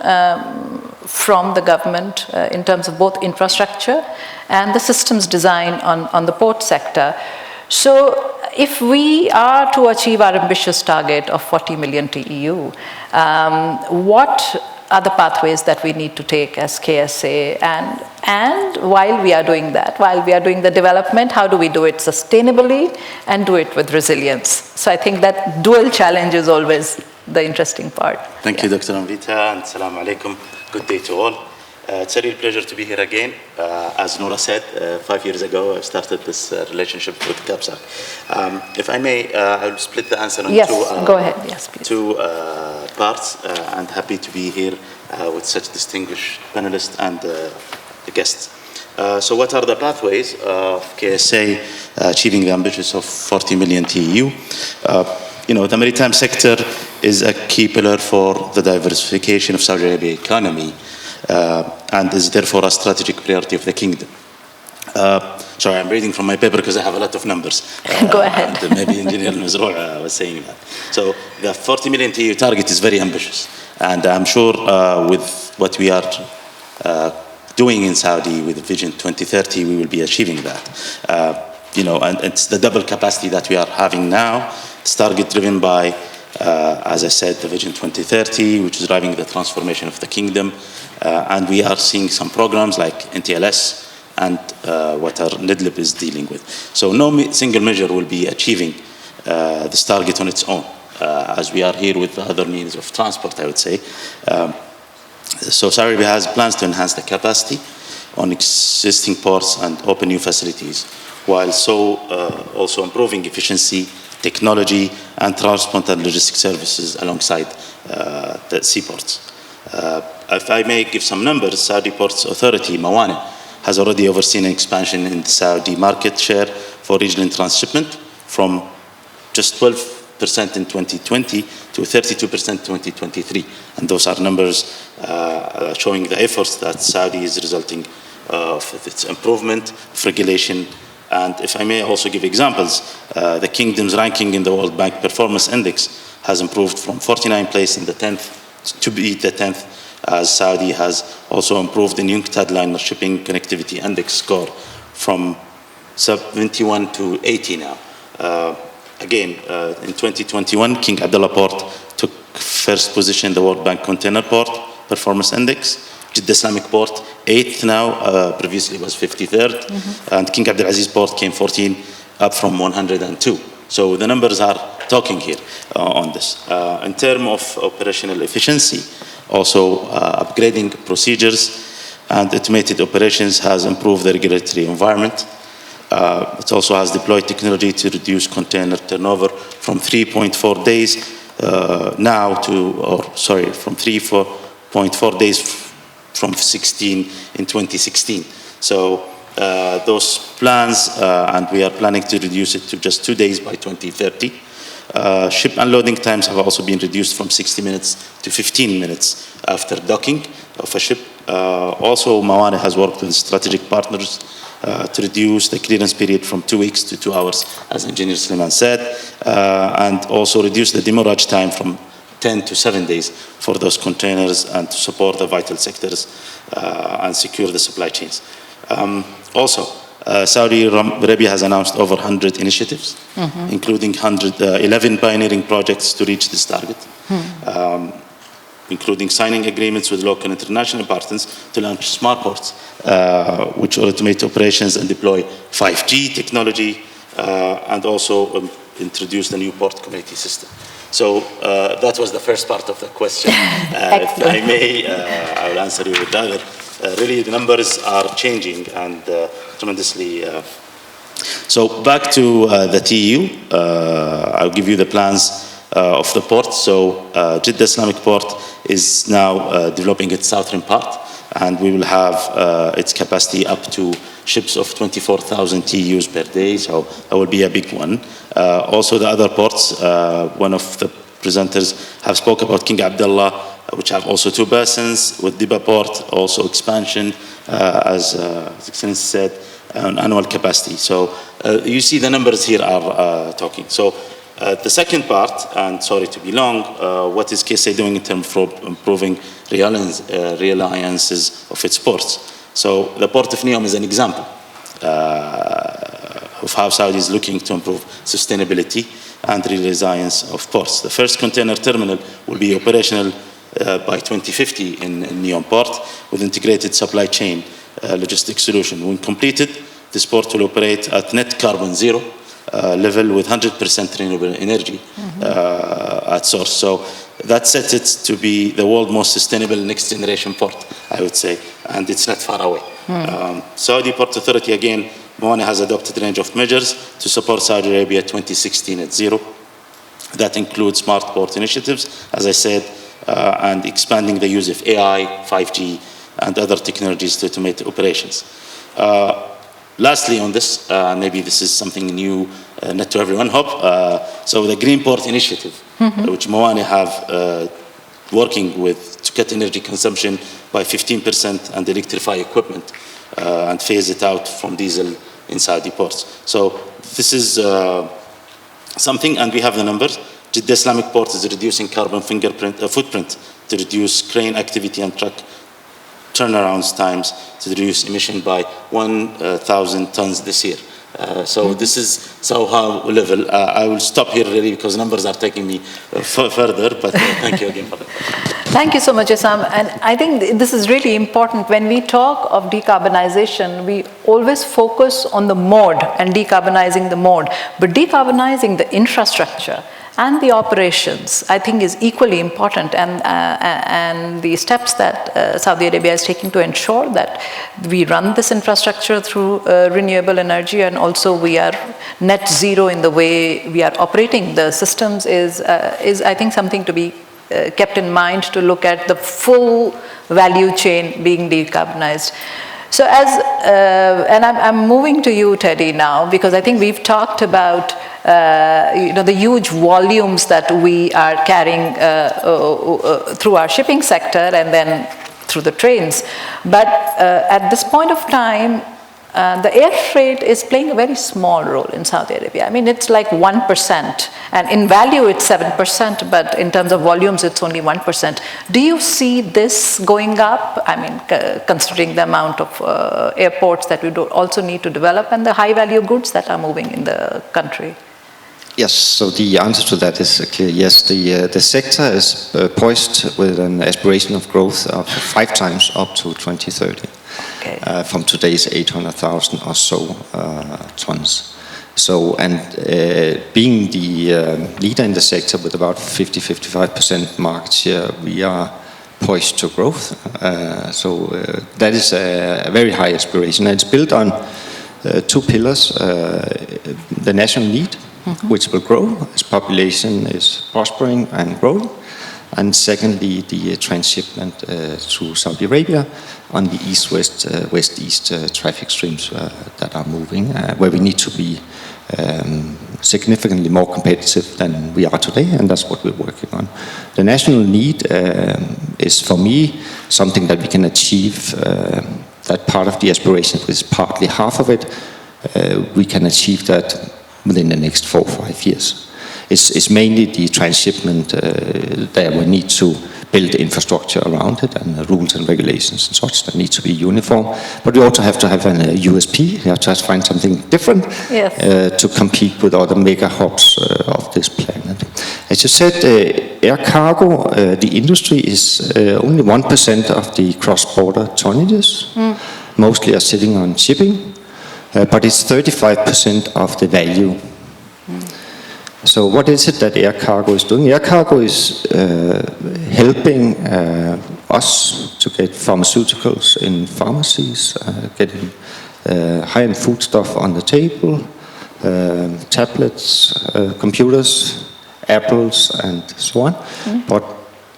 from the government in terms of both infrastructure and the systems design on the port sector. So if we are to achieve our ambitious target of 40 million TEU, what are the pathways that we need to take as KSA? And while we are doing that, while we are doing the development, how do we do it sustainably and do it with resilience? So I think that dual challenge is always the interesting part. Thank you, Dr. Amrita, and Assalamu alaikum. Good day to all. It's a real pleasure to be here again. As Noura said, 5 years ago, I started this relationship with KAPSARC. If I may, I'll split the answer into go ahead. Yes, please. Two parts, and happy to be here with such distinguished panelists and guests. So what are the pathways of KSA achieving the ambitions of 40 million TEU? The maritime sector is a key pillar for the diversification of Saudi Arabia economy, and is therefore a strategic priority of the kingdom. Sorry, I'm reading from my paper because I have a lot of numbers. Go ahead. And maybe Engineer Mazrou was saying that. So the 40 million TEU target is very ambitious, and I'm sure with what we are doing in Saudi with Vision 2030, we will be achieving that. And it's the double capacity that we are having now. It's target driven by, as I said, the Vision 2030, which is driving the transformation of the kingdom. And we are seeing some programs like NTLS and what our NIDLIP is dealing with. So no single measure will be achieving this target on its own, as we are here with the other means of transport, I would say. So Saudi Arabia has plans to enhance the capacity on existing ports and open new facilities, while also improving efficiency, technology, and transport and logistics services alongside the seaports. If I may give some numbers, Saudi Ports Authority, Mawani, has already overseen an expansion in the Saudi market share for regional transshipment from just 12% in 2020 to 32% in 2023. And those are numbers showing the efforts that Saudi is resulting of its improvement of regulation. And if I may also give examples, the kingdom's ranking in the World Bank Performance Index has improved from 49th place in the 10th to be the 10th, as Saudi has also improved in UNCTAD Liner Shipping Connectivity Index score from 71 to 80 now. Again, in 2021, King Abdullah Port took first position in the World Bank Container Port Performance Index. Jeddah Islamic Port, 8th now, previously was 53rd. And King Abdulaziz Port came 14, up from 102. So the numbers are talking here on this. In terms of operational efficiency, also upgrading procedures and automated operations has improved the regulatory environment. It also has deployed technology to reduce container turnover from 3.4 days from 3.4 days from 16 in 2016. So those plans, and we are planning to reduce it to just 2 days by 2030. Ship unloading times have also been reduced from 60 minutes to 15 minutes after docking of a ship. Also, Mawani has worked with strategic partners to reduce the clearance period from 2 weeks to 2 hours, as Engineer Suleiman said, and also reduce the demurrage time from 10 to 7 days for those containers and to support the vital sectors and secure the supply chains. Also, Saudi Arabia has announced over 100 initiatives, including 11 pioneering projects to reach this target, including signing agreements with local and international partners to launch smart ports, which automate operations and deploy 5G technology, and also introduce the new port community system. So that was the first part of the question. If I may, I will answer you with the other. Really, the numbers are changing and tremendously. So back to the TU, I'll give you the plans of the port. So Jeddah Islamic Port is now developing its southern part, and we will have its capacity up to ships of 24,000 TEUs per day, so that will be a big one. Also the other ports, one of the presenters have spoke about King Abdullah, which have also 2 basins, with Diba Port, also expansion, as His Excellency said, on annual capacity. So you see the numbers here are talking. So the second part, and sorry to be long, what is KSA doing in terms of improving reliances of its ports? So the port of Neom is an example of how Saudi is looking to improve sustainability and resilience of ports. The first container terminal will be operational by 2050 in Neom Port with integrated supply chain logistics solution. When completed, this port will operate at net carbon zero level with 100% renewable energy at source. So that sets it to be the world's most sustainable next generation port, I would say, and it's not far away. Saudi Port Authority, again, Mawani has adopted a range of measures to support Saudi Arabia 2016 at zero. That includes smart port initiatives, as I said, and expanding the use of AI, 5G, and other technologies to automate operations. Lastly on this, maybe this is something new, not to everyone, hope. So the Green Port Initiative, which Mawani have working with to cut energy consumption by 15% and electrify equipment and phase it out from diesel in Saudi ports. So this is something, and we have the numbers. Jeddah Islamic Port is reducing carbon footprint to reduce crane activity and truck turnaround times to reduce emission by 1,000 tons this year. So this is somehow level. I will stop here really because numbers are taking me further, but thank you again for that. Thank you so much, Issam. And I think this is really important. When we talk of decarbonization, we always focus on the mode and decarbonizing the mode, but decarbonizing the infrastructure and the operations, I think, is equally important, and the steps that Saudi Arabia is taking to ensure that we run this infrastructure through renewable energy, and also we are net zero in the way we are operating the systems is I think, something to be kept in mind, to look at the full value chain being decarbonized. So and I'm moving to you, Teddy, now, because I think we've talked about the huge volumes that we are carrying through our shipping sector and then through the trains. But at this point of time, the air freight is playing a very small role in Saudi Arabia. I mean, it's like 1%, and in value it's 7%, but in terms of volumes it's only 1%. Do you see this going up? I mean, considering the amount of airports that we also need to develop and the high value goods that are moving in the country? Yes, so the answer to that is clear. Yes, the sector is poised with an aspiration of growth of 5 times up to 2030. Okay. From today's 800,000 or so tons. So, and being the leader in the sector with about 50-55% market share, we are poised to growth. So that is a very high aspiration. And it's built on 2 pillars: the national need, which will grow as population is prospering and growing. And secondly, the transshipment to Saudi Arabia on the east-west, west-east traffic streams that are moving, where we need to be significantly more competitive than we are today, and that's what we're working on. The national need is, for me, something that we can achieve, that part of the aspiration, which is partly half of it, we can achieve that within the next 4 or 5 years. It's mainly the transshipment that we need to build infrastructure around it, and rules and regulations and such that need to be uniform. But we also have to have an USP. We have to find something different to compete with other mega hubs of this planet. As you said, air cargo, the industry is only 1% of the cross-border tonnages. Mostly are sitting on shipping, but it's 35% of the value. So what is it that air cargo is doing? Air cargo is helping us to get pharmaceuticals in pharmacies, getting high-end foodstuff on the table, tablets, computers, apples, and so on. But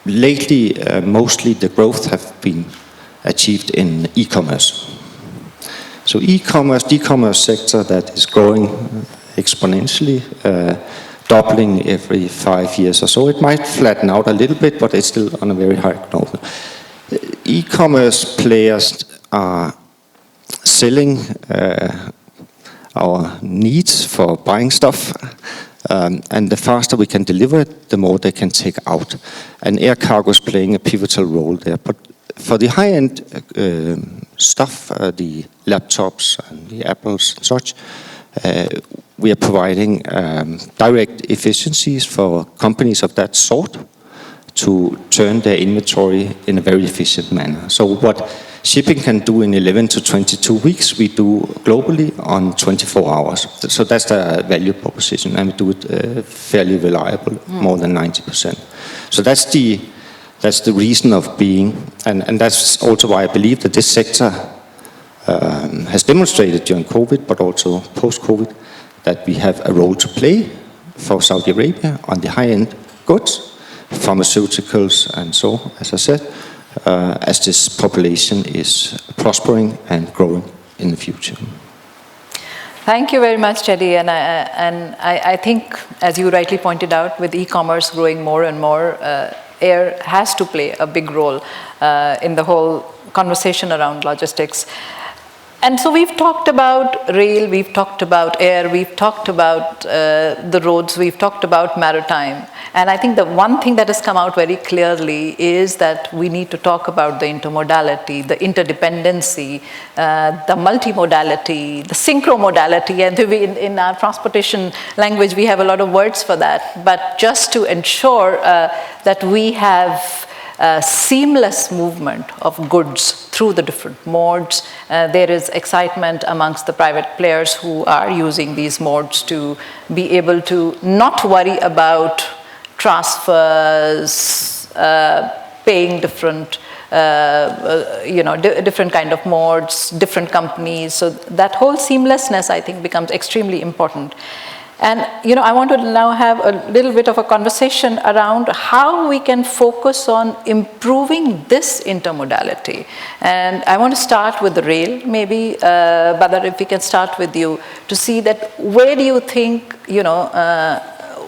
lately, mostly the growth have been achieved in e-commerce. So e-commerce, the e-commerce sector that is growing exponentially, doubling every 5 years or so. It might flatten out a little bit, but it's still on a very high note. E-commerce players are selling our needs for buying stuff, and the faster we can deliver it, the more they can take out. And air cargo is playing a pivotal role there. But for the high-end stuff, the laptops and the apples and such, we are providing direct efficiencies for companies of that sort to turn their inventory in a very efficient manner. So what shipping can do in 11 to 22 weeks, we do globally on 24 hours. So that's the value proposition, and we do it fairly reliable, more than 90%. So that's the reason of being, and that's also why I believe that this sector has demonstrated during COVID, but also post-COVID, that we have a role to play for Saudi Arabia on the high-end goods, pharmaceuticals, and so, as I said, as this population is prospering and growing in the future. Thank you very much, Teddy. And I think, as you rightly pointed out, with e-commerce growing more and more, air has to play a big role in the whole conversation around logistics. And so we've talked about rail, we've talked about air, we've talked about the roads, we've talked about maritime. And I think the one thing that has come out very clearly is that we need to talk about the intermodality, the interdependency, the multimodality, the synchromodality. And in our transportation language, we have a lot of words for that. But just to ensure that we have seamless movement of goods through the different modes. There is excitement amongst the private players who are using these modes to be able to not worry about transfers, paying different, different kind of modes, different companies. So that whole seamlessness, I think, becomes extremely important. And, I want to now have a little bit of a conversation around how we can focus on improving this intermodality. And I want to start with the rail, maybe, Badr, if we can start with you, to see that where do you think,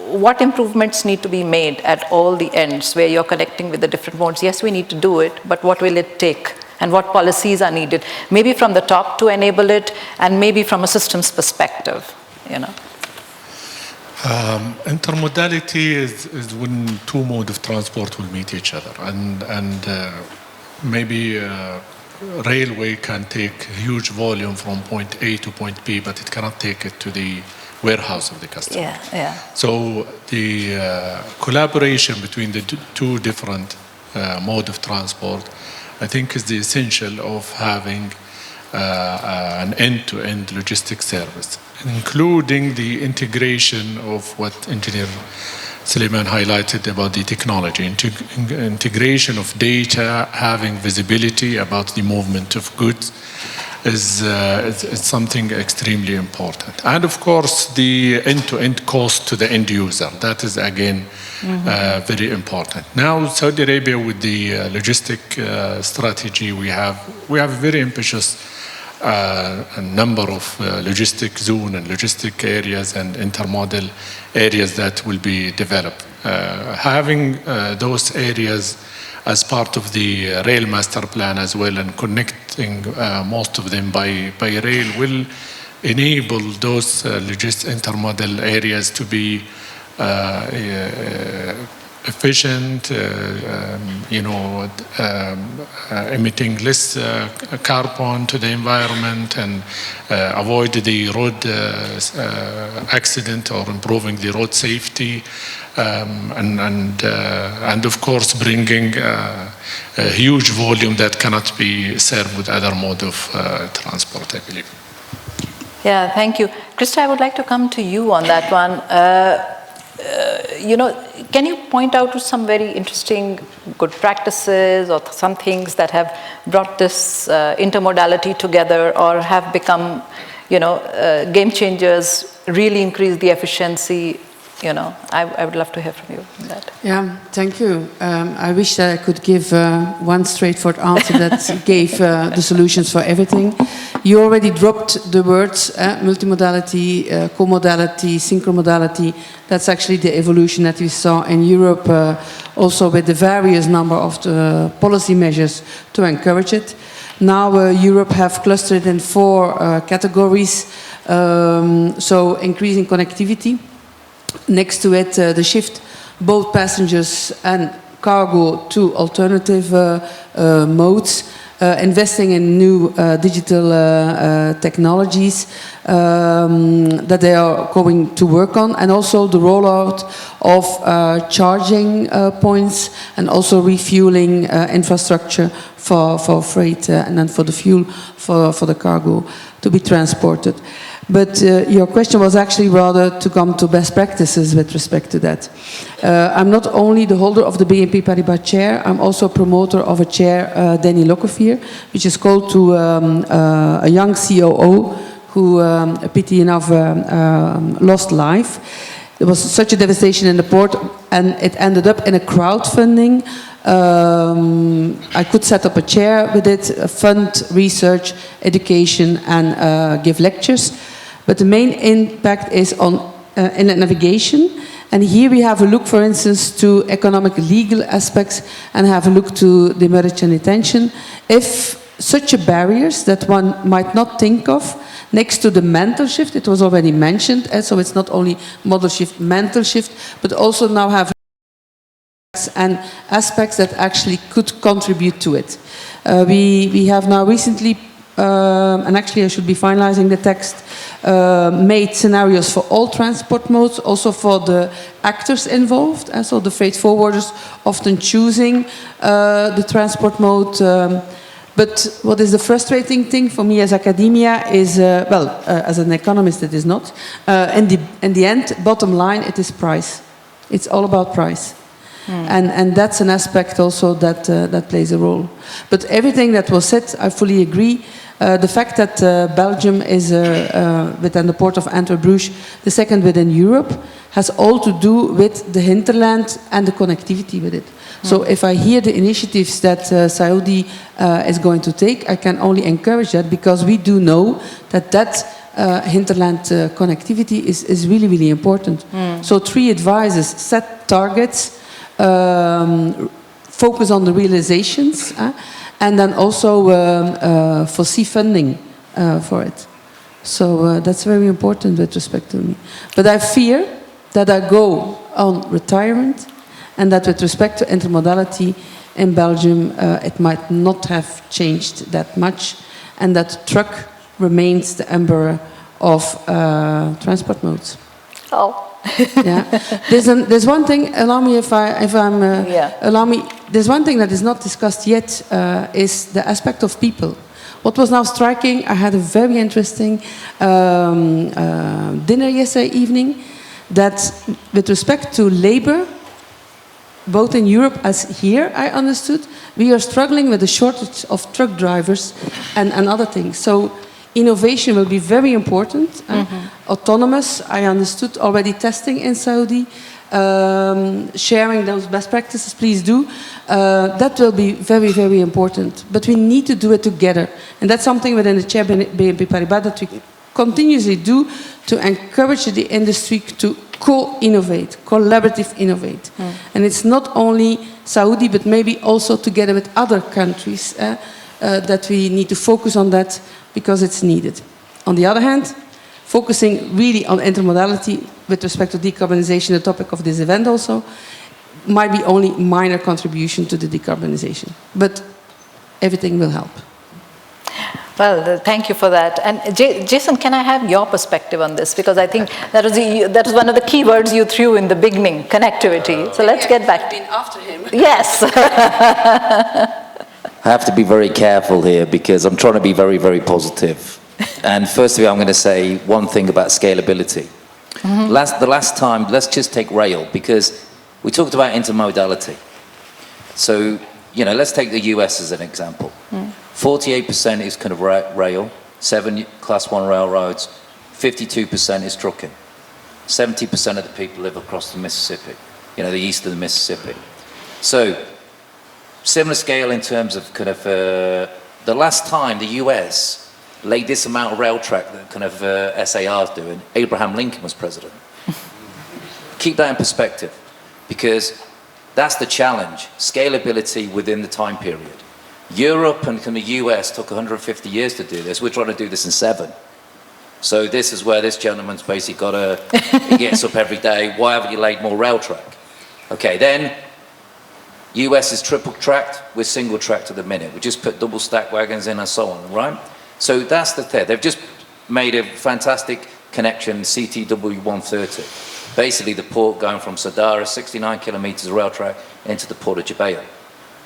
what improvements need to be made at all the ends where you're connecting with the different modes? Yes, we need to do it, but what will it take? And what policies are needed? Maybe from the top to enable it, and maybe from a systems perspective, Intermodality is when two modes of transport will meet each other, and maybe railway can take huge volume from point A to point B, but it cannot take it to the warehouse of the customer. So the collaboration between the two different mode of transport, I think, is the essential of having an end-to-end logistics service, including the integration of what Engineer Suleiman highlighted about the technology, integration of data, having visibility about the movement of goods is something extremely important. And of course, the end-to-end cost to the end user, that is again very important. Now, Saudi Arabia, with the logistic strategy we have a very ambitious a number of logistic zone and logistic areas and intermodal areas that will be developed. Having those areas as part of the rail master plan as well, and connecting most of them by rail will enable those intermodal areas to be efficient, emitting less carbon to the environment, and avoid the road accident, or improving the road safety, and of course bringing a huge volume that cannot be served with other mode of transport, I believe. Yeah, thank you. Krista, I would like to come to you on that one. Can you point out to some very interesting good practices or some things that have brought this intermodality together, or have become, game changers, really increase the efficiency? I would love to hear from you on that. Yeah, thank you. I wish that I could give one straightforward answer that gave the solutions for everything. You already dropped the words multimodality, comodality, synchromodality. That's actually the evolution that we saw in Europe, also with the various number of the policy measures to encourage it. Now Europe have clustered in 4 categories, so increasing connectivity. Next to it, the shift both passengers and cargo to alternative modes, investing in new digital technologies that they are going to work on, and also the rollout of charging points, and also refueling infrastructure for freight and then for the fuel for the cargo to be transported. But your question was actually rather to come to best practices with respect to that. I'm not only the holder of the BNP Paribas chair, I'm also a promoter of a chair, Danny Lockefeer, which is called to a young COO who, pity enough, lost life. There was such a devastation in the port, and it ended up in a crowdfunding. I could set up a chair with it, fund research, education, and give lectures. But the main impact is on inland navigation. And here we have a look, for instance, to economic legal aspects, and have a look to the merchant intention. If such a barriers that one might not think of, next to the mental shift, it was already mentioned, so it's not only model shift, mental shift, but also now have and aspects that actually could contribute to it. We have now recently, and actually I should be finalizing the text, made scenarios for all transport modes, also for the actors involved, so the freight forwarders often choosing the transport mode. But what is the frustrating thing for me as academia is, as an economist it is not, in the end, bottom line, it is price. It's all about price. And that's an aspect also that plays a role. But everything that was said, I fully agree. The fact that Belgium is, within the port of Antwerp, Bruges, the second within Europe, has all to do with the hinterland and the connectivity with it. So if I hear the initiatives that Saudi is going to take, I can only encourage that, because we do know that hinterland connectivity is really, really important. So 3 advices: set targets, focus on the realizations, and then also foresee funding for it. So that's very important with respect to me. But I fear that I go on retirement, and that with respect to intermodality in Belgium, it might not have changed that much, and that truck remains the emperor of transport modes. Oh. Yeah. There's one thing. Allow me allow me. There's one thing that is not discussed yet, is the aspect of people. What was now striking, I had a very interesting dinner yesterday evening, that with respect to labor, both in Europe as here, I understood, we are struggling with the shortage of truck drivers and other things. So Innovation will be very important. Autonomous, I understood, already testing in Saudi. Sharing those best practices, please do. That will be very, very important. But we need to do it together. And that's something within the chair BNP Paribas that we continuously do to encourage the industry to co-innovate, collaborative innovate. And it's not only Saudi, but maybe also together with other countries that we need to focus on that because it's needed. On the other hand, focusing really on intermodality with respect to decarbonization, the topic of this event also, might be only minor contribution to the decarbonization. But everything will help. Well, thank you for that. And Jason, can I have your perspective on this? Because I think that was one of the key words you threw in the beginning, connectivity. So let's get back. Been after him. Yes. I have to be very careful here because I'm trying to be very, very positive. And firstly, I'm going to say one thing about scalability. The last time, let's just take rail, because we talked about intermodality. So, let's take the US as an example. 48% is kind of rail, 7 class 1 railroads, 52% is trucking. 70% of the people live across the Mississippi, the east of the Mississippi. So, similar scale in terms of kind of, the last time the US laid this amount of rail track that kind of SAR is doing, Abraham Lincoln was president. Keep that in perspective, because that's the challenge, scalability within the time period. Europe and the US took 150 years to do this. We're trying to do this in 7. So this is where this gentleman's basically got to, he gets up every day, why haven't you laid more rail track? Okay, then US is triple tracked, we're single tracked at the minute. We just put double stack wagons in and so on, right? So that's the thing. They've just made a fantastic connection, CTW 130. Basically the port going from Sadara, 69 kilometers of rail track, into the port of Jubail.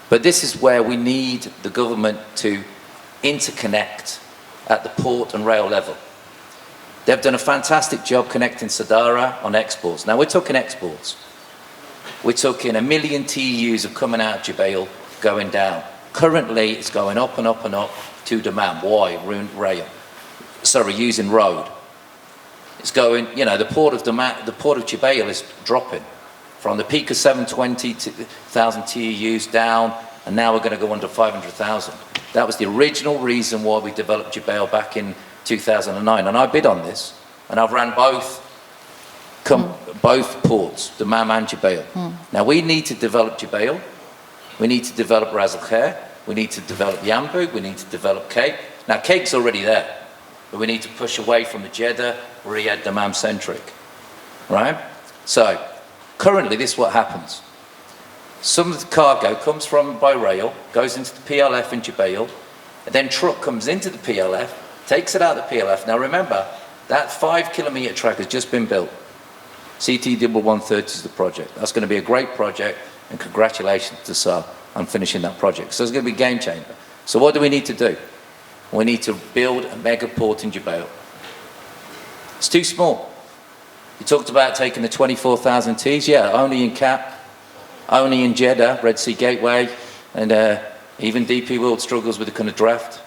But this is where we need the government to interconnect at the port and rail level. They've done a fantastic job connecting Sadara on exports. Now we're talking exports. We're talking 1 million TEUs of coming out of Jubail going down. Currently it's going up and up and up to demand. Why? Rail. Sorry, using road. It's going, the port of Jubail is dropping from the peak of 720,000 TEUs down, and now we're going to go under 500,000. That was the original reason why we developed Jubail back in 2009, and I bid on this, and I've ran both ports, Dammam and Jubail. Now we need to develop Jubail, we need to develop Ras Al Khair, we need to develop Yanbu, we need to develop Cape. Now Cape's already there, but we need to push away from the Jeddah, Riyadh, Dammam centric, right? So currently this is what happens. Some of the cargo comes by rail, goes into the PLF in Jubail, and then truck comes into the PLF, takes it out of the PLF. Now remember, that 5 kilometre track has just been built. CTW 130 is the project. That's going to be a great project, and congratulations to SAR on finishing that project. So it's going to be a game changer. So what do we need to do? We need to build a mega port in Jubail. It's too small. You talked about taking the 24,000 Ts. Yeah, only in CAP, only in Jeddah, Red Sea Gateway, and even DP World struggles with the kind of draft.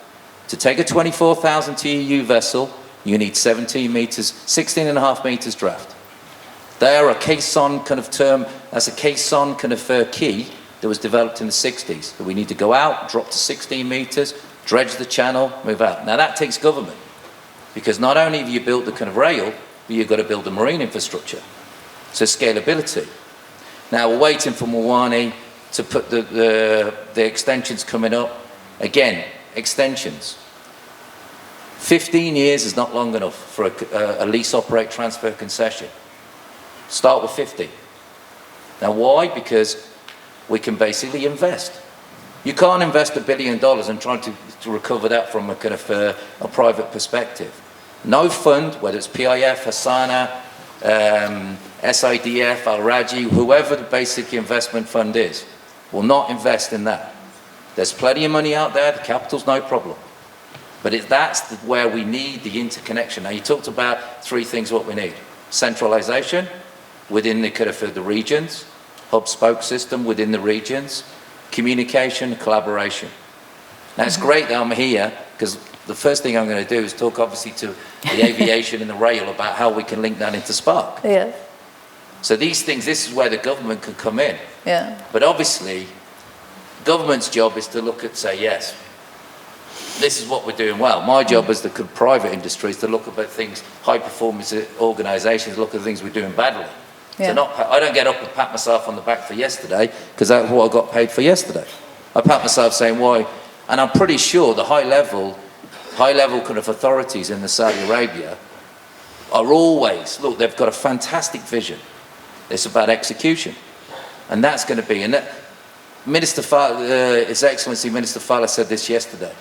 To take a 24,000 TEU vessel, you need 17 meters, 16.5 meters draft. They are a caisson kind of term, that's a caisson kind of key that was developed in the 60s. That we need to go out, drop to 16 meters, dredge the channel, move out. Now that takes government, because not only have you built the kind of rail, but you've got to build the marine infrastructure. So scalability. Now we're waiting for Mawani to put the extensions coming up. Again, extensions. 15 years is not long enough for a lease, operate, transfer concession. Start with 50. Now why? Because we can basically invest. You can't invest $1 billion and try to recover that from a kind of a private perspective. No fund, whether it's PIF, Hassana, SIDF, Al-Raji, whoever the basic investment fund is, will not invest in that. There's plenty of money out there, the capital's no problem. But that's where we need the interconnection. Now you talked about 3 things what we need. Centralization within the kind of the regions, hub-spoke system within the regions, communication, collaboration. Now it's great that I'm here, because the first thing I'm going to do is talk obviously to the aviation and the rail about how we can link that into Spark. Yeah. So these things, this is where the government can come in. Yeah. But obviously, government's job is to look at, say, yes, this is what we're doing well. My job as the private industry is to look at things, high performance organisations, look at things we're doing badly. Yeah. So I don't get up and pat myself on the back for yesterday, because that's what I got paid for yesterday. I pat myself saying, why? And I'm pretty sure the high level kind of authorities in the Saudi Arabia are always, look, they've got a fantastic vision. It's about execution. And that's going to be, and that, His Excellency Minister Fala said this yesterday,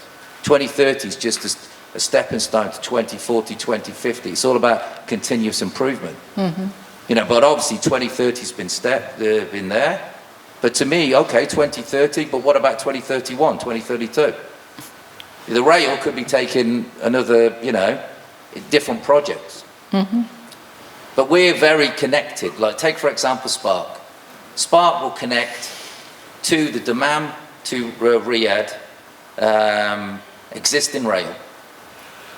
2030 is just a stepping stone to 2040, 2050. It's all about continuous improvement. Mm-hmm. You know, but obviously 2030's been there. But to me, okay, 2030, but what about 2031, 2032? The rail could be taking another, you know, different projects. Mm-hmm. But we're very connected. Like, take, for example, Spark. Spark will connect to the Dammam, to Riyadh, existing rail.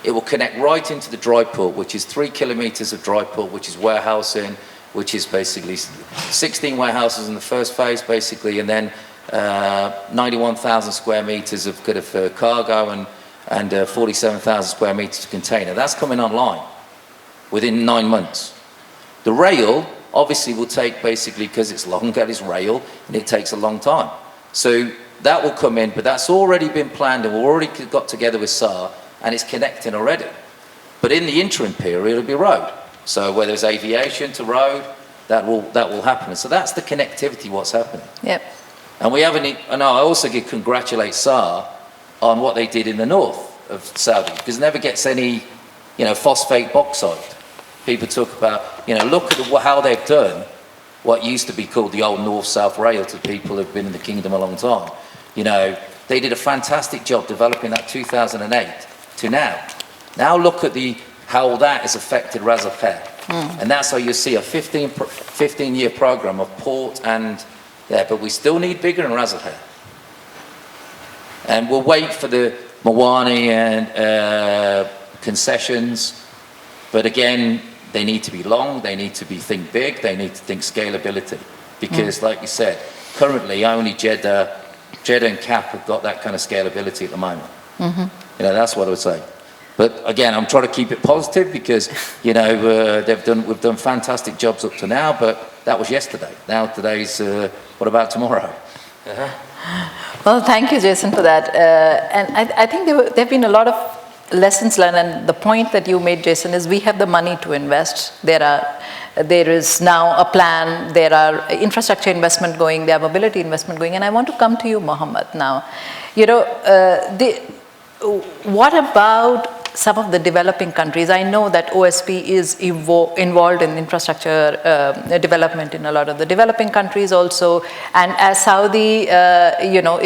It will connect right into the dry port, which is 3 kilometers of dry port, which is warehousing, which is basically 16 warehouses in the first phase, basically, and then 91,000 square meters of kind of cargo and 47,000 square meters of container. That's coming online within 9 months. The rail obviously will take, basically, because it's longer, it's rail, and it takes a long time. So that will come in, but that's already been planned, and we've already got together with SAR, and it's connecting already. But in the interim period, it'll be road. So whether it's aviation to road, that will happen. So that's the connectivity, what's happening. Yep. And we haven't, and I also congratulate SAR on what they did in the north of Saudi, because it never gets any, you know, phosphate bauxite. People talk about, you know, look at how they've done what used to be called the old north-south rail to people who've been in the kingdom a long time. You know, they did a fantastic job developing that 2008 to now. Now look at how that has affected Ras Al Khair. And that's how you see a 15-year program of port and, yeah, but we still need bigger in Ras Al Khair. And we'll wait for the Mawani and concessions, but again, they need to be long, they need to think big, they need to think scalability. Because like you said, currently only Jeddah and Cap have got that kind of scalability at the moment. Mm-hmm. You know, that's what I would say. But again, I'm trying to keep it positive because, you know, we've done fantastic jobs up to now, but that was yesterday. Now today's, what about tomorrow? Well, thank you, Jason, for that. And I think there have been a lot of lessons learned, and the point that you made, Jason, is we have the money to invest. There is now a plan, there are infrastructure investment going, there are mobility investment going, and I want to come to you, Mohammed, now. You know, what about some of the developing countries? I know that OSP is involved in infrastructure development in a lot of the developing countries also, and as Saudi, you know,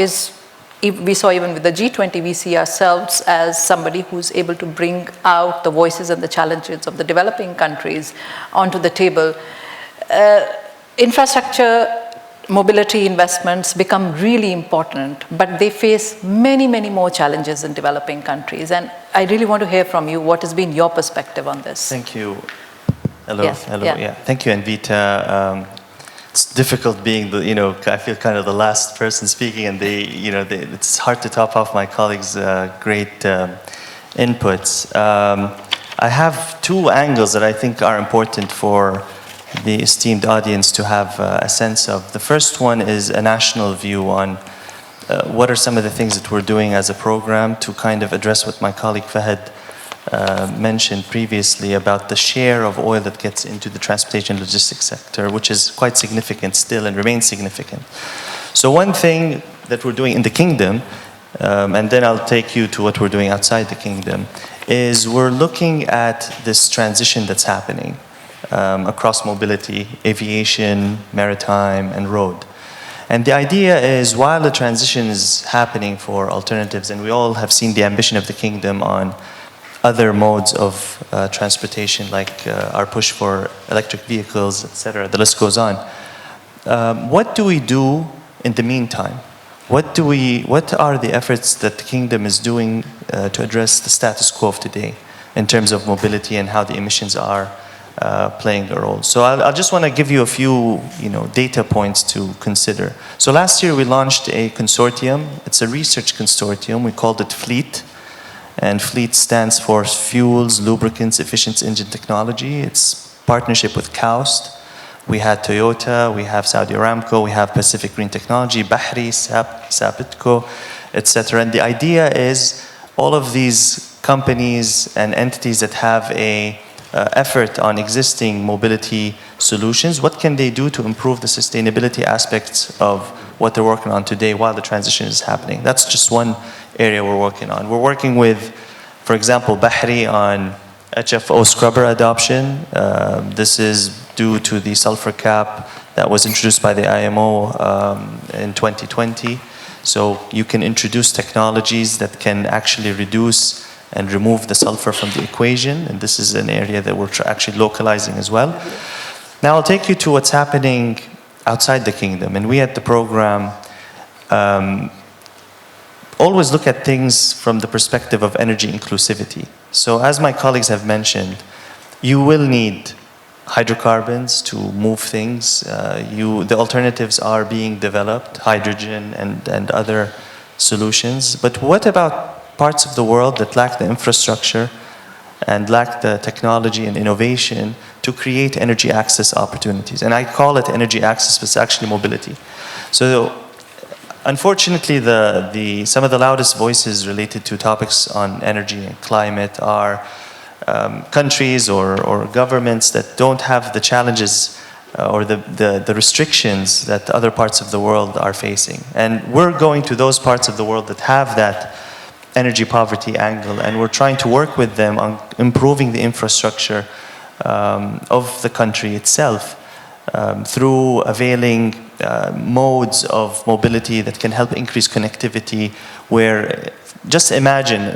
we saw even with the G20, we see ourselves as somebody who's able to bring out the voices and the challenges of the developing countries onto the table. Infrastructure, mobility investments become really important, but they face many, many more challenges in developing countries. And I really want to hear from you, what has been your perspective on this? Thank you. Hello, Yes, hello, yeah. yeah. Thank you, Anvita. It's difficult being the, you know, I feel kind of the last person speaking, and it's hard to top off my colleagues' great inputs. I have two angles that I think are important for the esteemed audience to have a sense of. The first one is a national view on what are some of the things that we're doing as a program to kind of address what my colleague Fahad mentioned previously about the share of oil that gets into the transportation logistics sector, which is quite significant still and remains significant. So one thing that we're doing in the kingdom, and then I'll take you to what we're doing outside the kingdom, is we're looking at this transition that's happening across mobility, aviation, maritime, and road. And the idea is, while the transition is happening for alternatives, and we all have seen the ambition of the kingdom on other modes of transportation, like our push for electric vehicles, etc., the list goes on. What do we do in the meantime? what are the efforts that the kingdom is doing to address the status quo of today in terms of mobility and how the emissions are playing a role? So I just want to give you a few data points to consider. So last year we launched a consortium. It's a research consortium. We called it FLEET. And FLEET stands for Fuels, Lubricants, Efficient Engine Technology. It's partnership with KAUST. We had Toyota, we have Saudi Aramco, we have Pacific Green Technology, Bahri, Sapitco, etc. And the idea is all of these companies and entities that have a effort on existing mobility solutions, what can they do to improve the sustainability aspects of what they're working on today while the transition is happening? That's just one area we're working on. We're working with, for example, Bahri on HFO scrubber adoption. This is due to the sulfur cap that was introduced by the IMO in 2020. So you can introduce technologies that can actually reduce and remove the sulfur from the equation. And this is an area that we're actually localizing as well. Now I'll take you to what's happening outside the kingdom. And we at the program always look at things from the perspective of energy inclusivity. So as my colleagues have mentioned, you will need hydrocarbons to move things. The alternatives are being developed, hydrogen and other solutions. But what about parts of the world that lack the infrastructure and lack the technology and innovation to create energy access opportunities? And I call it energy access, but it's actually mobility. So unfortunately, some of the loudest voices related to topics on energy and climate are countries or governments that don't have the challenges or the restrictions that other parts of the world are facing. And we're going to those parts of the world that have that energy poverty angle, and we're trying to work with them on improving the infrastructure of the country itself through availing modes of mobility that can help increase connectivity, where just imagine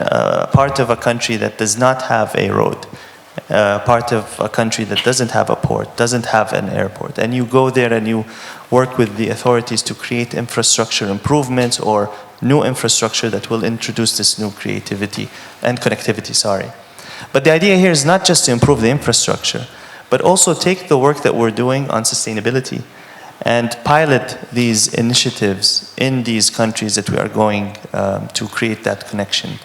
part of a country that does not have a road, part of a country that doesn't have a port, doesn't have an airport, and you go there and you work with the authorities to create infrastructure improvements or new infrastructure that will introduce this new creativity and connectivity, But the idea here is not just to improve the infrastructure, but also take the work that we're doing on sustainability and pilot these initiatives in these countries that we are going to create that connection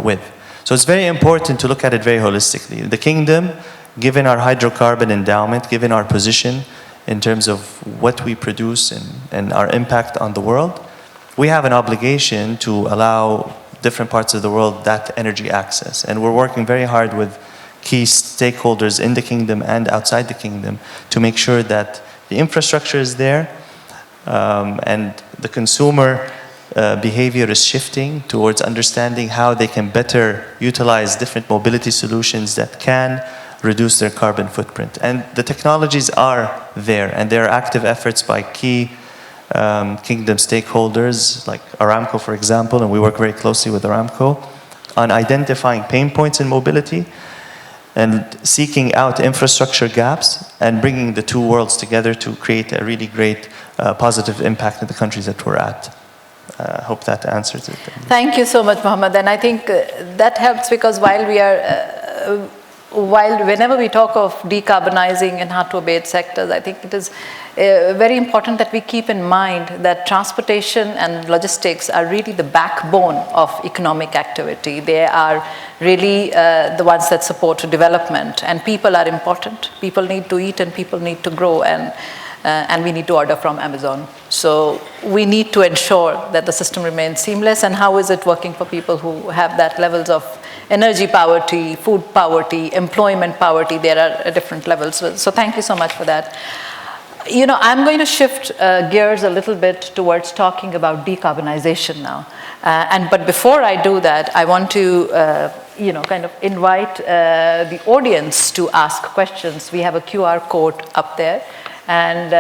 with. So it's very important to look at it very holistically. The kingdom, given our hydrocarbon endowment, given our position in terms of what we produce and our impact on the world, we have an obligation to allow different parts of the world that energy access. And we're working very hard with key stakeholders in the kingdom and outside the kingdom to make sure that the infrastructure is there and the consumer behavior is shifting towards understanding how they can better utilize different mobility solutions that can reduce their carbon footprint. And the technologies are there, and there are active efforts by key kingdom stakeholders like Aramco, for example, and we work very closely with Aramco on identifying pain points in mobility and seeking out infrastructure gaps and bringing the two worlds together to create a really great positive impact in the countries that we're at. I hope that answers it. Thank you so much, Mohammed. And I think that helps because whenever we talk of decarbonizing and hard to abate sectors, I think it is very important that we keep in mind that transportation and logistics are really the backbone of economic activity. They are really the ones that support development, and people are important. People need to eat and people need to grow, and we need to order from Amazon. So we need to ensure that the system remains seamless. And how is it working for people who have that levels of energy poverty, food poverty, employment poverty? There are different levels. So thank you so much for that. You know, I'm going to shift gears a little bit towards talking about decarbonization now. But before I do that, I want to kind of invite the audience to ask questions. We have a QR code up there. And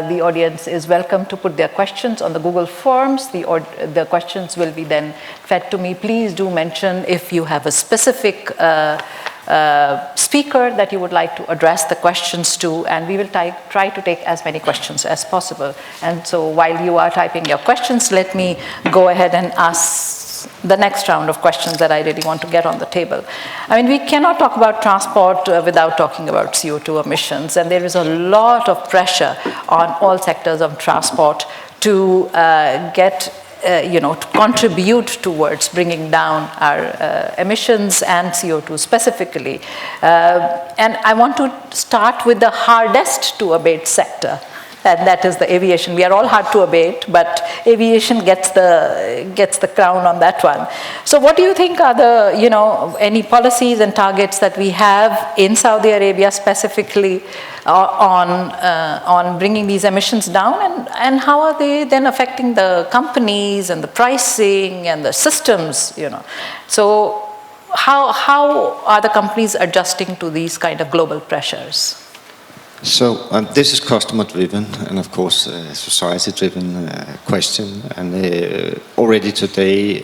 the audience is welcome to put their questions on the Google Forms. The questions will be then fed to me. Please do mention if you have a specific speaker that you would like to address the questions to, and we will try to take as many questions as possible. And so while you are typing your questions, let me go ahead and ask the next round of questions that I really want to get on the table. I mean, we cannot talk about transport without talking about CO2 emissions, and there is a lot of pressure on all sectors of transport to to contribute towards bringing down our emissions and CO2 specifically. And I want to start with the hardest to abate sector, and that is the aviation. We are all hard to abate, but aviation gets the crown on that one. So what do you think are the, any policies and targets that we have in Saudi Arabia specifically on bringing these emissions down, and how are they then affecting the companies and the pricing and the systems, So how are the companies adjusting to these kind of global pressures? So this is customer-driven and, of course, society-driven question. And already today,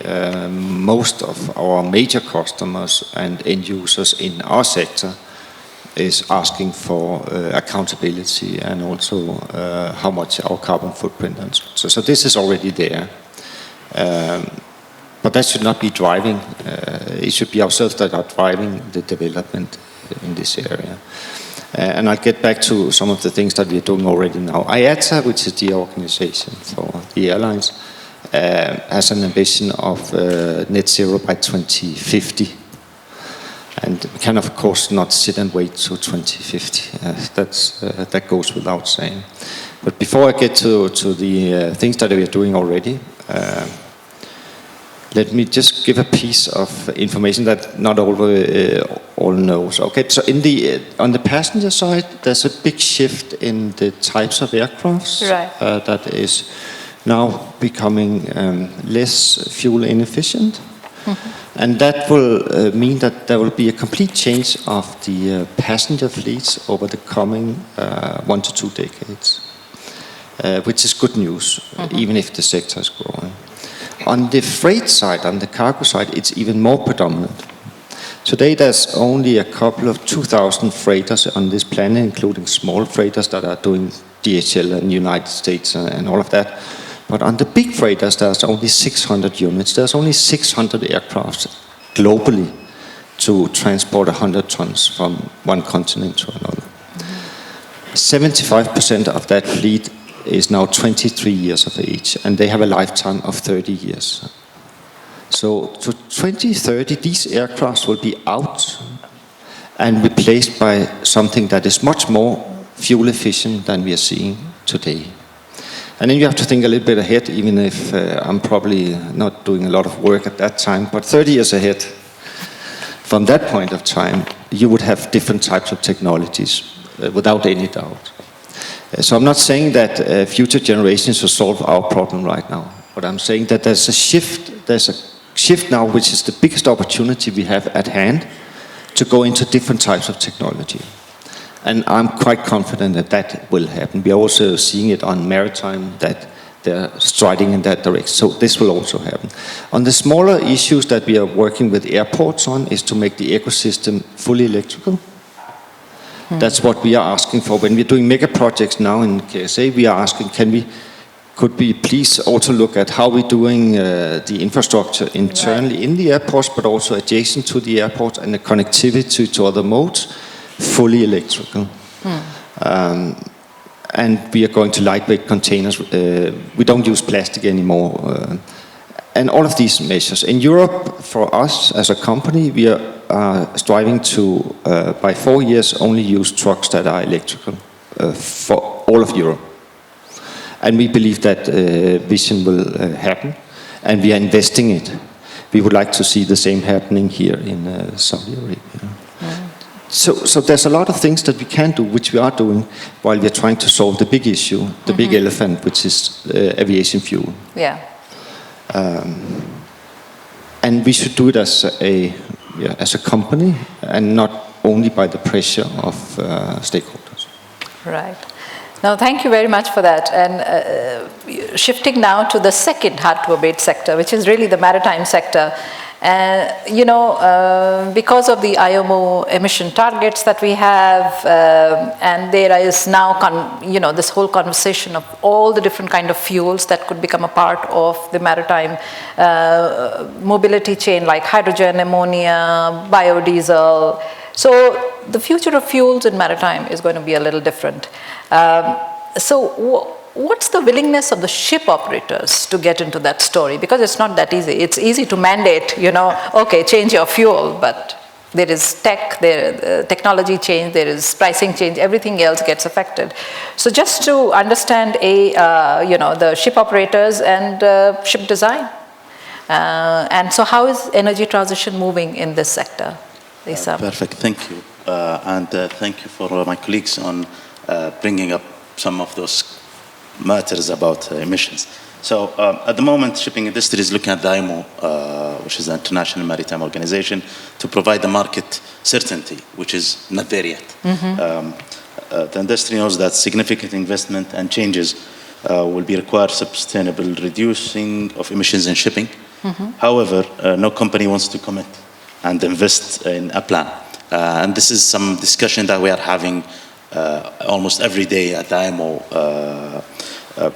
most of our major customers and end users in our sector is asking for accountability and also how much our carbon footprint and so this is already there. But that should not be driving. It should be ourselves that are driving the development in this area. And I'll get back to some of the things that we are doing already now. IATA, which is the organization for the airlines, has an ambition of net zero by 2050. And we can, of course, not sit and wait till 2050. That goes without saying. But before I get to the things that we are doing already, let me just give a piece of information that not all knows. Okay, so on the passenger side, there's a big shift in the types of aircrafts that is now becoming less fuel inefficient. Mm-hmm. And that will mean that there will be a complete change of the passenger fleets over the coming 1 to 2 decades, which is good news, even if the sector is growing. On the freight side, on the cargo side, it's even more predominant. Today there's only a couple of 2,000 freighters on this planet, including small freighters that are doing DHL and United States and all of that. But on the big freighters, there's only 600 units. There's only 600 aircraft globally to transport 100 tons from one continent to another. 75% of that fleet is now 23 years of age, and they have a lifetime of 30 years. So to 2030, these aircraft will be out and replaced by something that is much more fuel efficient than we are seeing today. And then you have to think a little bit ahead, even if I'm probably not doing a lot of work at that time, but 30 years ahead, from that point of time, you would have different types of technologies, without any doubt. So I'm not saying that future generations will solve our problem right now, but I'm saying that there's a shift now, which is the biggest opportunity we have at hand to go into different types of technology. And I'm quite confident that that will happen. We are also seeing it on maritime, that they're striding in that direction. So this will also happen. On the smaller issues that we are working with airports on is to make the ecosystem fully electrical. That's what we are asking for. When we're doing mega projects now in KSA, we are asking, could we please also look at how we're doing the infrastructure internally in the airports, but also adjacent to the airports, and the connectivity to other modes, fully electrical. And we are going to lightweight containers. We don't use plastic anymore. And all of these measures. In Europe, for us as a company, we are striving to, by 4 years, only use trucks that are electrical for all of Europe. And we believe that vision will happen, and we are investing it. We would like to see the same happening here in Saudi Arabia. So there's a lot of things that we can do, which we are doing, while we are trying to solve the big issue, the big elephant, which is aviation fuel. Yeah. And we should do it as a company, and not only by the pressure of stakeholders. Right. Now, thank you very much for that. And shifting now to the second hard-to-abate sector, which is really the maritime sector. You know, because of the IMO emission targets that we have, and there is now, you know, this whole conversation of all the different kind of fuels that could become a part of the maritime mobility chain, like hydrogen, ammonia, biodiesel. So the future of fuels in maritime is going to be a little different. So what's the willingness of the ship operators to get into that story? Because it's not that easy. It's easy to mandate, you know, okay, change your fuel, but there is technology change, there is pricing change, everything else gets affected. So just to understand you know, the ship operators and ship design. And so how is energy transition moving in this sector, Lisa? Perfect, thank you. And thank you for my colleagues on bringing up some of those matters about emissions. So at the moment, shipping industry is looking at the IMO, which is the International Maritime Organization, to provide the market certainty, which is not there yet. The industry knows that significant investment and changes will be required sustainable reducing of emissions in shipping. However, no company wants to commit and invest in a plan. And this is some discussion that we are having almost every day at the IMO.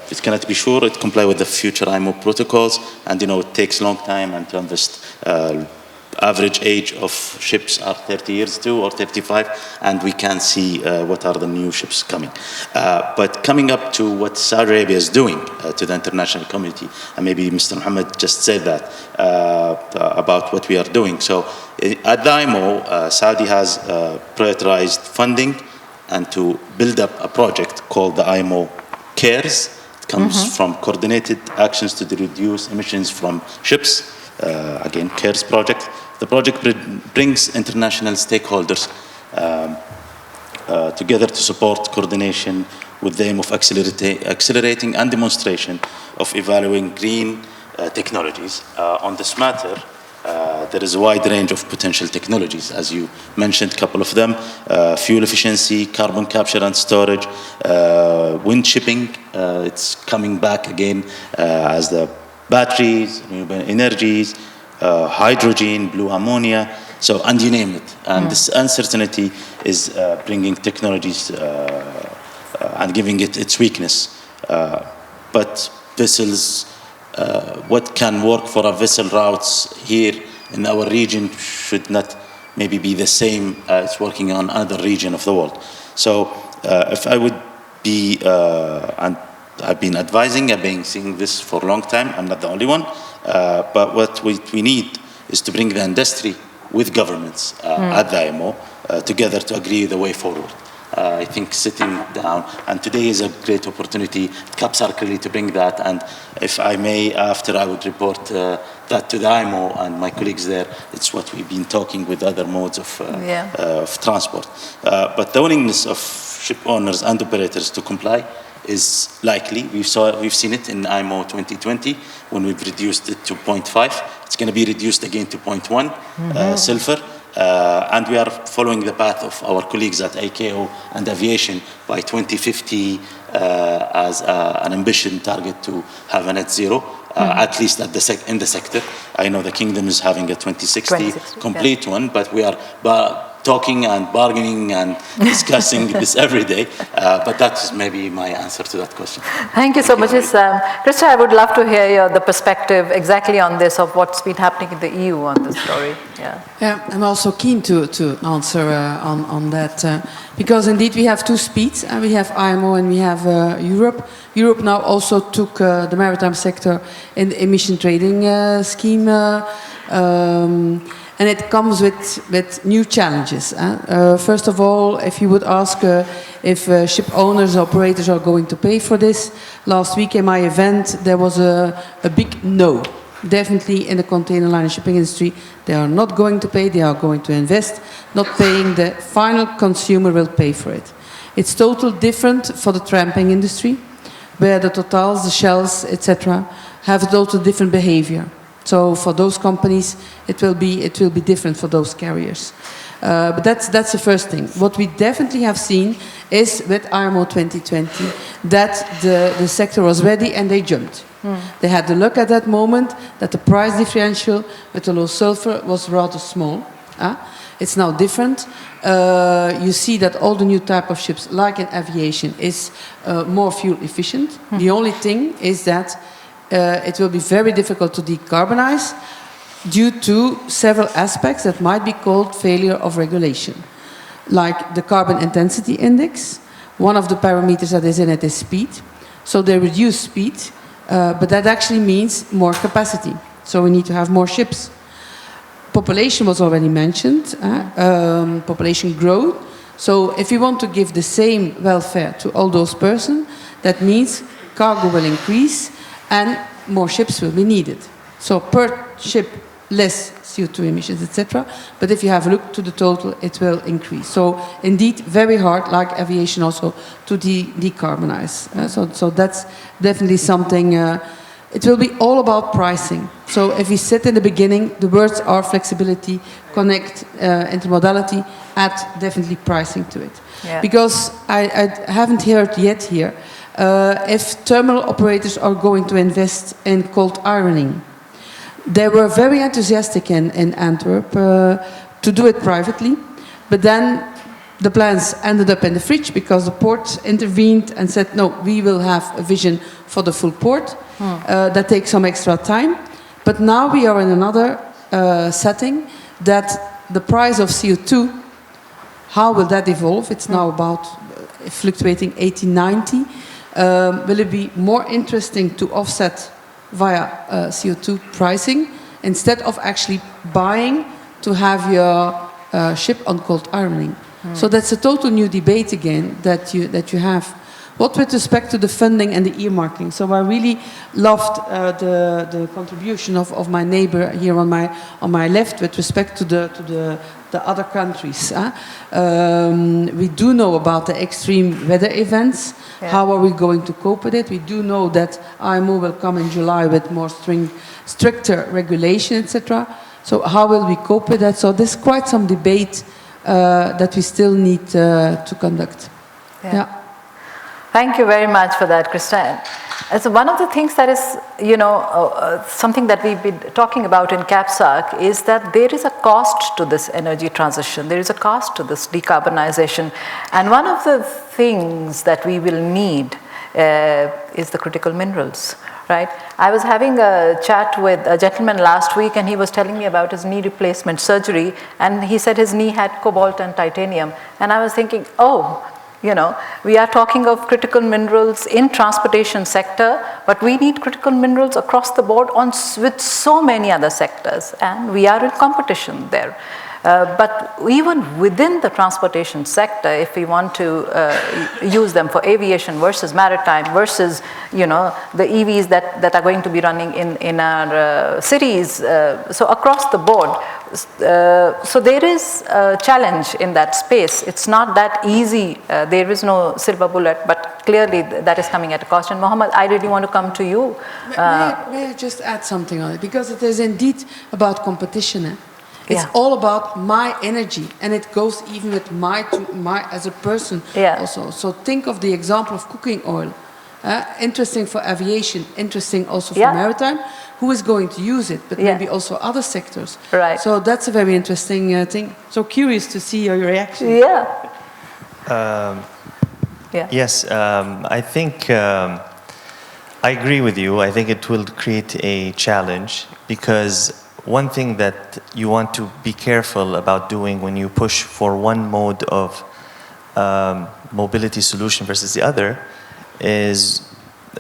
It cannot be sure it comply with the future IMO protocols, and you know it takes a long time and to invest. Average age of ships are 30 years too, or 35, and we can see what are the new ships coming. But coming up to what Saudi Arabia is doing to the international community, and maybe Mr. Mohammed just said that about what we are doing. So at the IMO, Saudi has prioritized funding and to build up a project called the IMO CARES. It comes from coordinated actions to reduce emissions from ships. Again, CARES project. The project brings international stakeholders together to support coordination with the aim of accelerating and demonstration of evaluating green technologies. On this matter, there is a wide range of potential technologies, as you mentioned, a couple of them: fuel efficiency, carbon capture and storage, wind shipping. It's coming back again as the batteries, renewable energies, hydrogen, blue ammonia, so, and you name it. And this uncertainty is bringing technologies and giving it its weakness. But vessels, what can work for a vessel routes here in our region should not maybe be the same as working on other region of the world. So if I would be, and I've been advising, I've been seeing this for a long time, I'm not the only one, but what we need is to bring the industry with governments at the IMO together to agree the way forward. I think sitting down, and today is a great opportunity at KAPSARC really to bring that, and if I may, after I would report that to the IMO and my colleagues there, it's what we've been talking with other modes of transport. But the willingness of ship owners and operators to comply is likely. We've seen it in IMO 2020 when we've reduced it to 0.5. It's going to be reduced again to 0.1 sulfur. And we are following the path of our colleagues at ICAO and aviation by 2050 as an ambition target to have a net zero, at least at in the sector. I know the Kingdom is having a 2060 complete one, but we are talking and bargaining and discussing this every day. But that's maybe my answer to that question. Thank you so much. Krista, I would love to hear the perspective exactly on this, of what's been happening in the EU on this story. Yeah, I'm also keen to answer on that, because indeed we have two speeds. We have IMO and we have Europe. Europe now also took the maritime sector in the emission trading scheme, and it comes with new challenges. First of all, if you would ask if ship owners, operators are going to pay for this, last week in my event there was a big no. Definitely in the container line shipping industry, they are not going to pay, they are going to invest, not paying, the final consumer will pay for it. It's totally different for the tramping industry, where the Totals, the Shells, etc. have a totally different behavior. So for those companies, it will be different for those carriers. But that's the first thing. What we definitely have seen is with IMO 2020 that the sector was ready and they jumped. They had to look at that moment that the price differential with the low sulfur was rather small. It's now different. You see that all the new type of ships, like in aviation, is more fuel efficient. The only thing is that it will be very difficult to decarbonize due to several aspects that might be called failure of regulation, like the carbon intensity index. One of the parameters that is in it is speed. So they reduce speed, but that actually means more capacity. So we need to have more ships. Population was already mentioned, population growth. So if you want to give the same welfare to all those persons, that means cargo will increase and more ships will be needed. So per ship, less CO2 emissions, etc. But if you have a look to the total, it will increase. So indeed, very hard, like aviation also, to decarbonize. So that's definitely something. It will be all about pricing. So if we said in the beginning, the words are flexibility, connect, intermodality, add definitely pricing to it. Yeah. Because I haven't heard yet here if terminal operators are going to invest in cold ironing. They were very enthusiastic in Antwerp to do it privately, but then the plans ended up in the fridge because the port intervened and said, no, we will have a vision for the full port. That takes some extra time. But now we are in another setting that the price of CO2, how will that evolve? It's now about fluctuating 80, 90. Will it be more interesting to offset via CO2 pricing instead of actually buying to have your ship on cold ironing? So that's a total new debate again that you have. What with respect to the funding and the earmarking? So I really loved the contribution of my neighbor here on my left with respect to the other countries. We do know about the extreme weather events. Yeah. How are we going to cope with it? We do know that IMO will come in July with more stricter regulation, etc. So how will we cope with that? So there's quite some debate that we still need to conduct. Yeah. Thank you very much for that, Christine. So one of the things that is, something that we've been talking about in KAPSARC is that there is a cost to this energy transition. There is a cost to this decarbonization. And one of the things that we will need is the critical minerals, right? I was having a chat with a gentleman last week and he was telling me about his knee replacement surgery and he said his knee had cobalt and titanium. And I was thinking, we are talking of critical minerals in transportation sector, but we need critical minerals across the board with so many other sectors, and we are in competition there. But even within the transportation sector, if we want to use them for aviation versus maritime versus, the EVs that are going to be running in our cities, so across the board. So there is a challenge in that space. It's not that easy. There is no silver bullet, but clearly that is coming at a cost. And Mohammed, I really want to come to you. May I just add something on it? Because it is indeed about competition. It's all about my energy, and it goes even with my as a person also. So think of the example of cooking oil. Interesting for aviation, interesting also for maritime. Who is going to use it? But maybe also other sectors. Right. So that's a very interesting thing. So curious to see your reaction. Yes, I think I agree with you. I think it will create a challenge because one thing that you want to be careful about doing when you push for one mode of mobility solution versus the other is,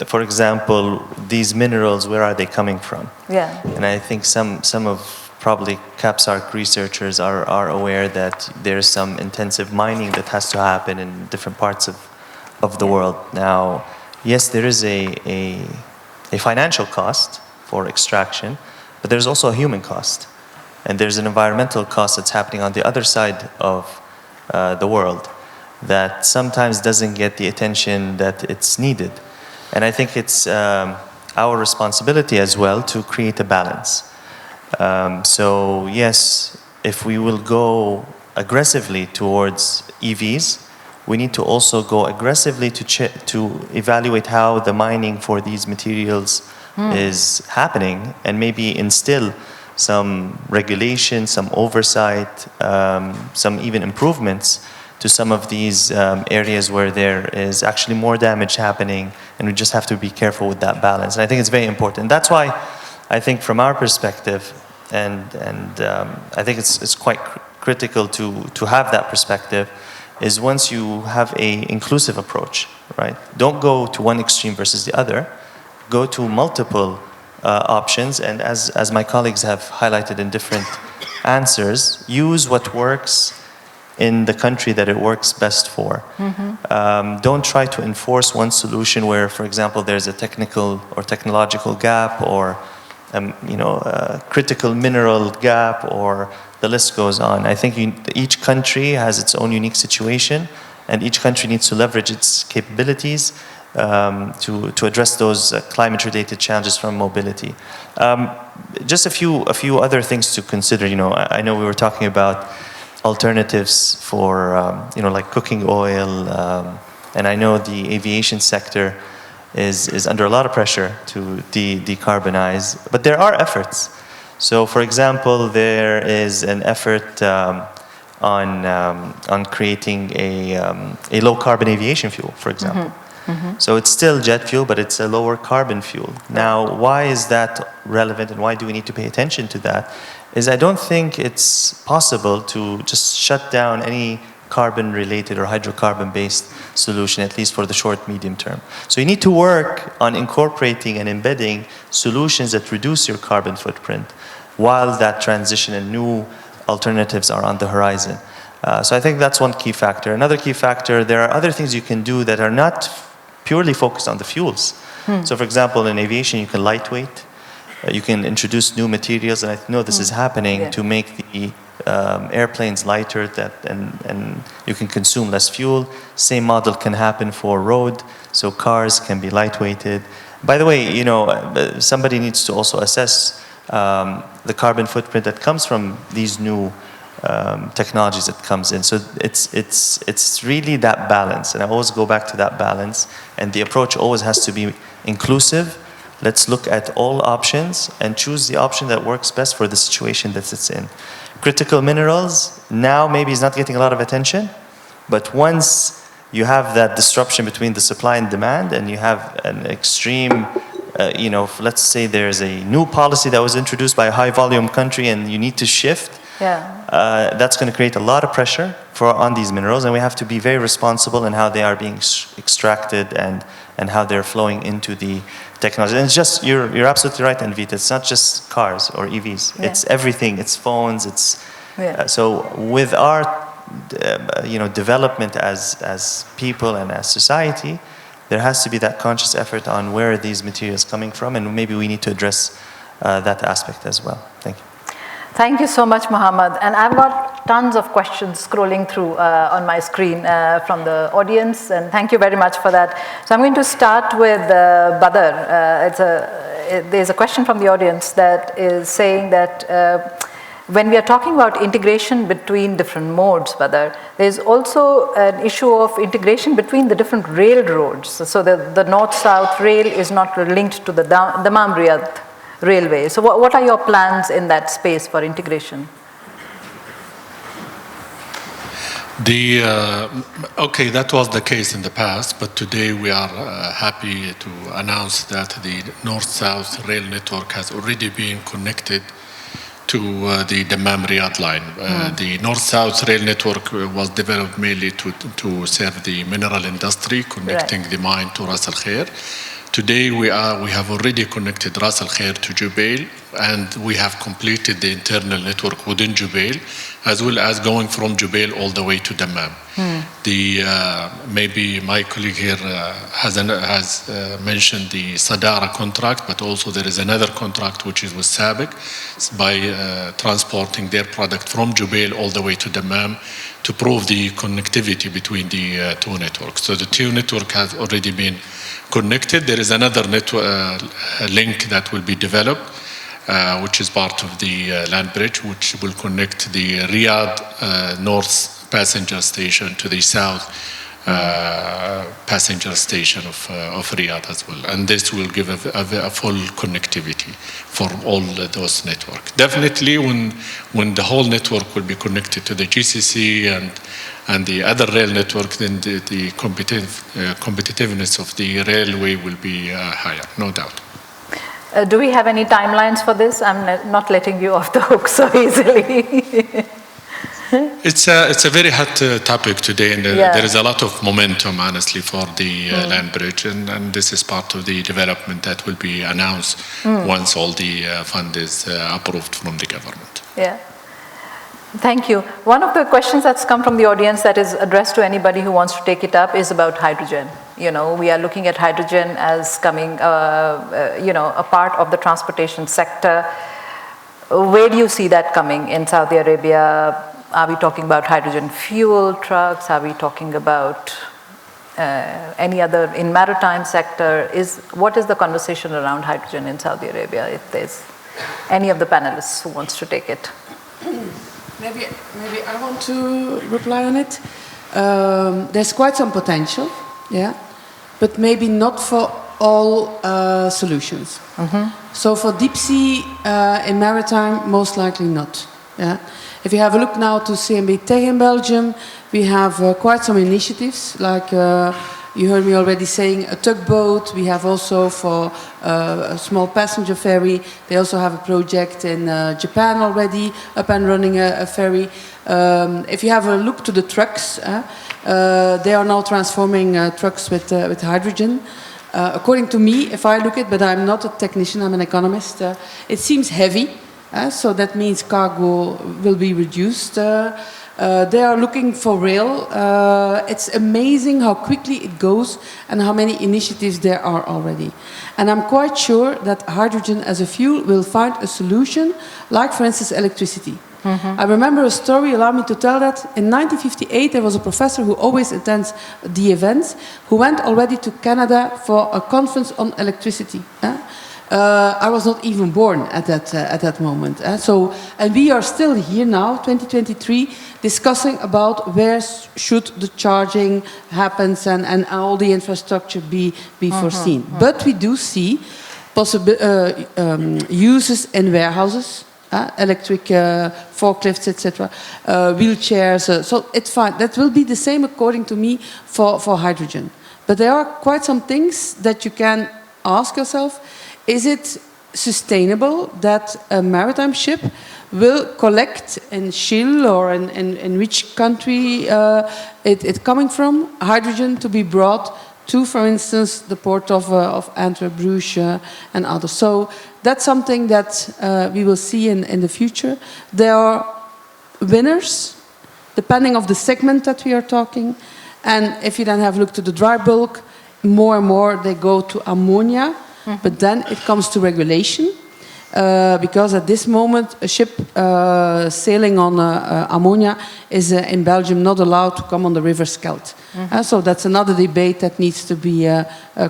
for example, these minerals, where are they coming from? Yeah. And I think some of probably KAPSARC researchers are aware that there's some intensive mining that has to happen in different parts of the world. Now, yes, there is a financial cost for extraction, but there's also a human cost. And there's an environmental cost that's happening on the other side of the world that sometimes doesn't get the attention that it's needed. And I think it's our responsibility as well to create a balance. So yes, if we will go aggressively towards EVs, we need to also go aggressively to evaluate how the mining for these materials is happening, and maybe instill some regulation, some oversight, some even improvements to some of these areas where there is actually more damage happening, and we just have to be careful with that balance. And I think it's very important. That's why I think from our perspective, and I think it's quite critical to have that perspective, is once you have a inclusive approach, right? Don't go to one extreme versus the other. Go to multiple options, and as my colleagues have highlighted in different answers, use what works in the country that it works best for. Don't try to enforce one solution where, for example, there's a technical or technological gap, or a critical mineral gap, or the list goes on. I think each country has its own unique situation, and each country needs to leverage its capabilities to address those climate-related challenges from mobility. Just a few other things to consider. I know we were talking about alternatives for like cooking oil, and I know the aviation sector is under a lot of pressure to decarbonize, but there are efforts. So, for example, there is an effort on creating a low-carbon aviation fuel, for example. So it's still jet fuel, but it's a lower carbon fuel. Now, why is that relevant, and why do we need to pay attention to that? Is I don't think it's possible to just shut down any carbon-related or hydrocarbon-based solution, at least for the short, medium term. So you need to work on incorporating and embedding solutions that reduce your carbon footprint while that transition and new alternatives are on the horizon. So I think that's one key factor. Another key factor, there are other things you can do that are not purely focused on the fuels. So for example, in aviation, you can lightweight, you can introduce new materials, and I know this is happening to make the airplanes lighter, and you can consume less fuel. Same model can happen for road, so cars can be lightweighted. By the way, somebody needs to also assess the carbon footprint that comes from these new technologies that comes in. So it's really that balance, and I always go back to that balance, and the approach always has to be inclusive. Let's look at all options and choose the option that works best for the situation that it's in. Critical minerals, now maybe is not getting a lot of attention, but once you have that disruption between the supply and demand, and you have an extreme, let's say there's a new policy that was introduced by a high volume country and you need to shift, that's going to create a lot of pressure on these minerals, and we have to be very responsible in how they are being extracted and how they're flowing into the technology. And it's just, you're absolutely right, Anvita, it's not just cars or EVs, it's everything, it's phones, so with our development as people and as society, there has to be that conscious effort on where are these materials coming from, and maybe we need to address that aspect as well. Thank you. Thank you so much, Mohammed. And I've got tons of questions scrolling through on my screen from the audience, and thank you very much for that. So I'm going to start with Badr. There's a question from the audience that is saying that when we are talking about integration between different modes, Badr, there's also an issue of integration between the different railroads. So the north-south rail is not linked to the Dammam-Riyadh railway. So what are your plans in that space for integration? Okay, that was the case in the past, but today we are happy to announce that the north-south rail network has already been connected to the Dammam-Riyadh line. The north-south rail network was developed mainly to serve the mineral industry, connecting the mine to Ras Al Khair. Today we have already connected Ras Al Khair to Jubail, and we have completed the internal network within Jubail, as well as going from Jubail all the way to Dammam. Maybe my colleague here has mentioned the Sadara contract, but also there is another contract which is with SABIC by transporting their product from Jubail all the way to Dammam to prove the connectivity between the two networks. So the two network has already been connected. There is another network link that will be developed, which is part of the land bridge, which will connect the Riyadh North passenger station to the South passenger station of Riyadh as well. And this will give a full connectivity for all those networks. Definitely when the whole network will be connected to the GCC and the other rail network, then the competitiveness of the railway will be higher, no doubt. Do we have any timelines for this? I'm not letting you off the hook so easily. It's a very hot topic today, and there is a lot of momentum, honestly, for the land bridge, and this is part of the development that will be announced once all the fund is approved from the government. Yeah. Thank you. One of the questions that's come from the audience that is addressed to anybody who wants to take it up is about hydrogen. You know, we are looking at hydrogen as coming, a part of the transportation sector. Where do you see that coming in Saudi Arabia? Are we talking about hydrogen fuel trucks? Are we talking about any other in maritime sector? What is the conversation around hydrogen in Saudi Arabia? If there's any of the panelists who wants to take it. Maybe I want to reply on it. There's quite some potential, yeah, but maybe not for all solutions. So for deep sea in maritime, most likely not. Yeah. If you have a look now to CMB Tech in Belgium, we have quite some initiatives, like you heard me already saying a tugboat. We have also for a small passenger ferry. They also have a project in Japan already, up and running a ferry. If you have a look to the trucks, they are now transforming trucks with hydrogen. According to me, if I look at it, but I'm not a technician, I'm an economist, it seems heavy. So that means cargo will be reduced. They are looking for rail. It's amazing how quickly it goes and how many initiatives there are already. And I'm quite sure that hydrogen as a fuel will find a solution, like for instance electricity. I remember a story, allow me to tell that. In 1958 there was a professor who always attends the events, who went already to Canada for a conference on electricity. I was not even born at that moment. And we are still here now, 2023, discussing about where should the charging happen and all the infrastructure be foreseen. But we do see possible uses in warehouses, electric forklifts, etc., wheelchairs. So it's fine. That will be the same, according to me, for hydrogen. But there are quite some things that you can ask yourself. Is it sustainable that a maritime ship will collect in Chile or in which country it's coming from, hydrogen to be brought to, for instance, the port of Antwerp, Bruges, and others? So that's something that we will see in the future. There are winners, depending on the segment that we are talking. And if you then have a look to the dry bulk, more and more they go to ammonia. But then it comes to regulation, because at this moment a ship sailing on ammonia is in Belgium not allowed to come on the River Scheldt. So that's another debate that needs to be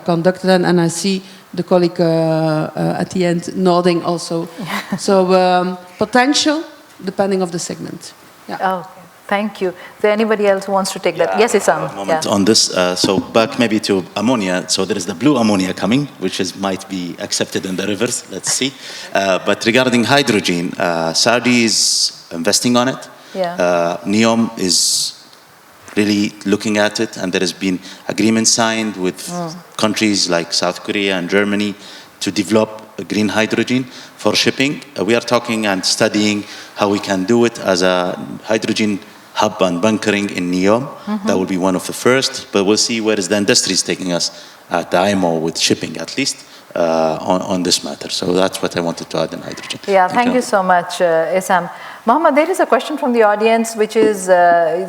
conducted, and I see the colleague at the end nodding also. So potential, depending on the segment. Yeah. Oh. Thank you. Is there anybody else who wants to take that? Yes, Isam. Moment on this. So back maybe to ammonia. So there is the blue ammonia coming, which might be accepted in the rivers. Let's see. But regarding hydrogen, Saudi is investing on it. Yeah. NEOM is really looking at it, and there has been agreement signed with countries like South Korea and Germany to develop green hydrogen for shipping. We are talking and studying how we can do it as a hydrogen hub and bunkering in NEOM. That will be one of the first, but we'll see where is the industry is taking us at the IMO with shipping, at least on this matter. So that's what I wanted to add in hydrogen. Yeah, thank you so much, Isam. Mohammed, there is a question from the audience, which is,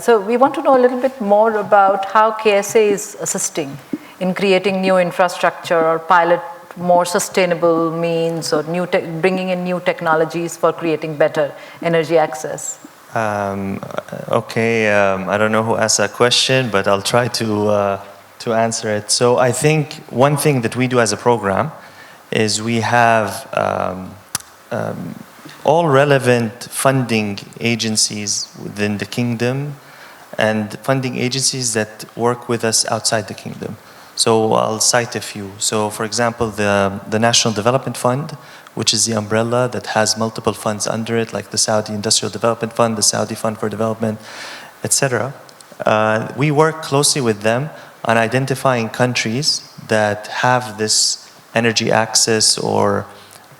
so we want to know a little bit more about how KSA is assisting in creating new infrastructure or pilot more sustainable means or bringing in new technologies for creating better energy access. Okay, I don't know who asked that question, but I'll try to answer it. So I think one thing that we do as a program is we have all relevant funding agencies within the kingdom and funding agencies that work with us outside the kingdom. So I'll cite a few. So for example, the National Development Fund, which is the umbrella that has multiple funds under it, like the Saudi Industrial Development Fund, the Saudi Fund for Development, etc. We work closely with them on identifying countries that have this energy access or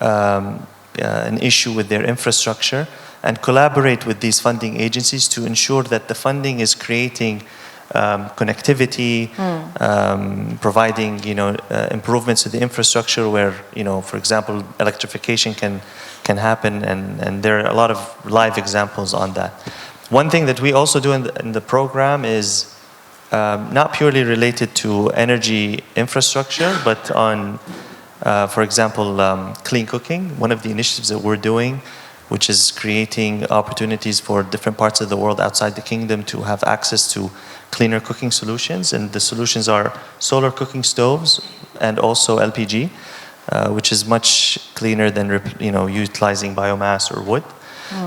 an issue with their infrastructure, and collaborate with these funding agencies to ensure that the funding is creating connectivity, providing improvements to the infrastructure where, for example, electrification can happen, and there are a lot of live examples on that. One thing that we also do in the program is not purely related to energy infrastructure, but on, for example, clean cooking. One of the initiatives that we're doing, which is creating opportunities for different parts of the world outside the kingdom to have access to cleaner cooking solutions. And the solutions are solar cooking stoves and also LPG, which is much cleaner than utilizing biomass or wood.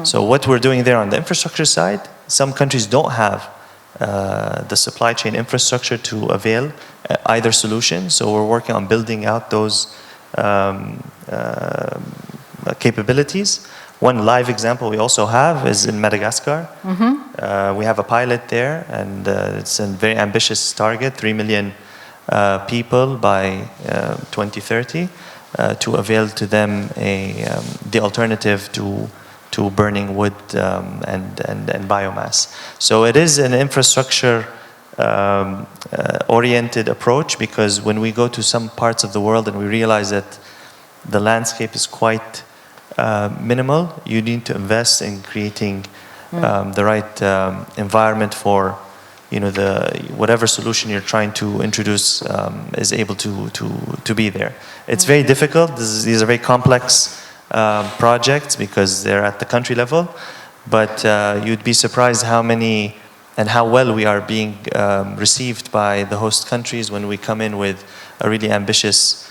So what we're doing there on the infrastructure side, some countries don't have the supply chain infrastructure to avail either solution. So we're working on building out those capabilities. One live example we also have is in Madagascar. We have a pilot there, and it's a very ambitious target, 3 million people by 2030, to avail to them the alternative to burning wood and biomass. So it is an infrastructure oriented approach, because when we go to some parts of the world and we realize that the landscape is quite minimal, you need to invest in creating the right environment for whatever solution you're trying to introduce is able to be there. It's very difficult. These are very complex projects because they're at the country level, but you'd be surprised how many and how well we are being received by the host countries when we come in with a really ambitious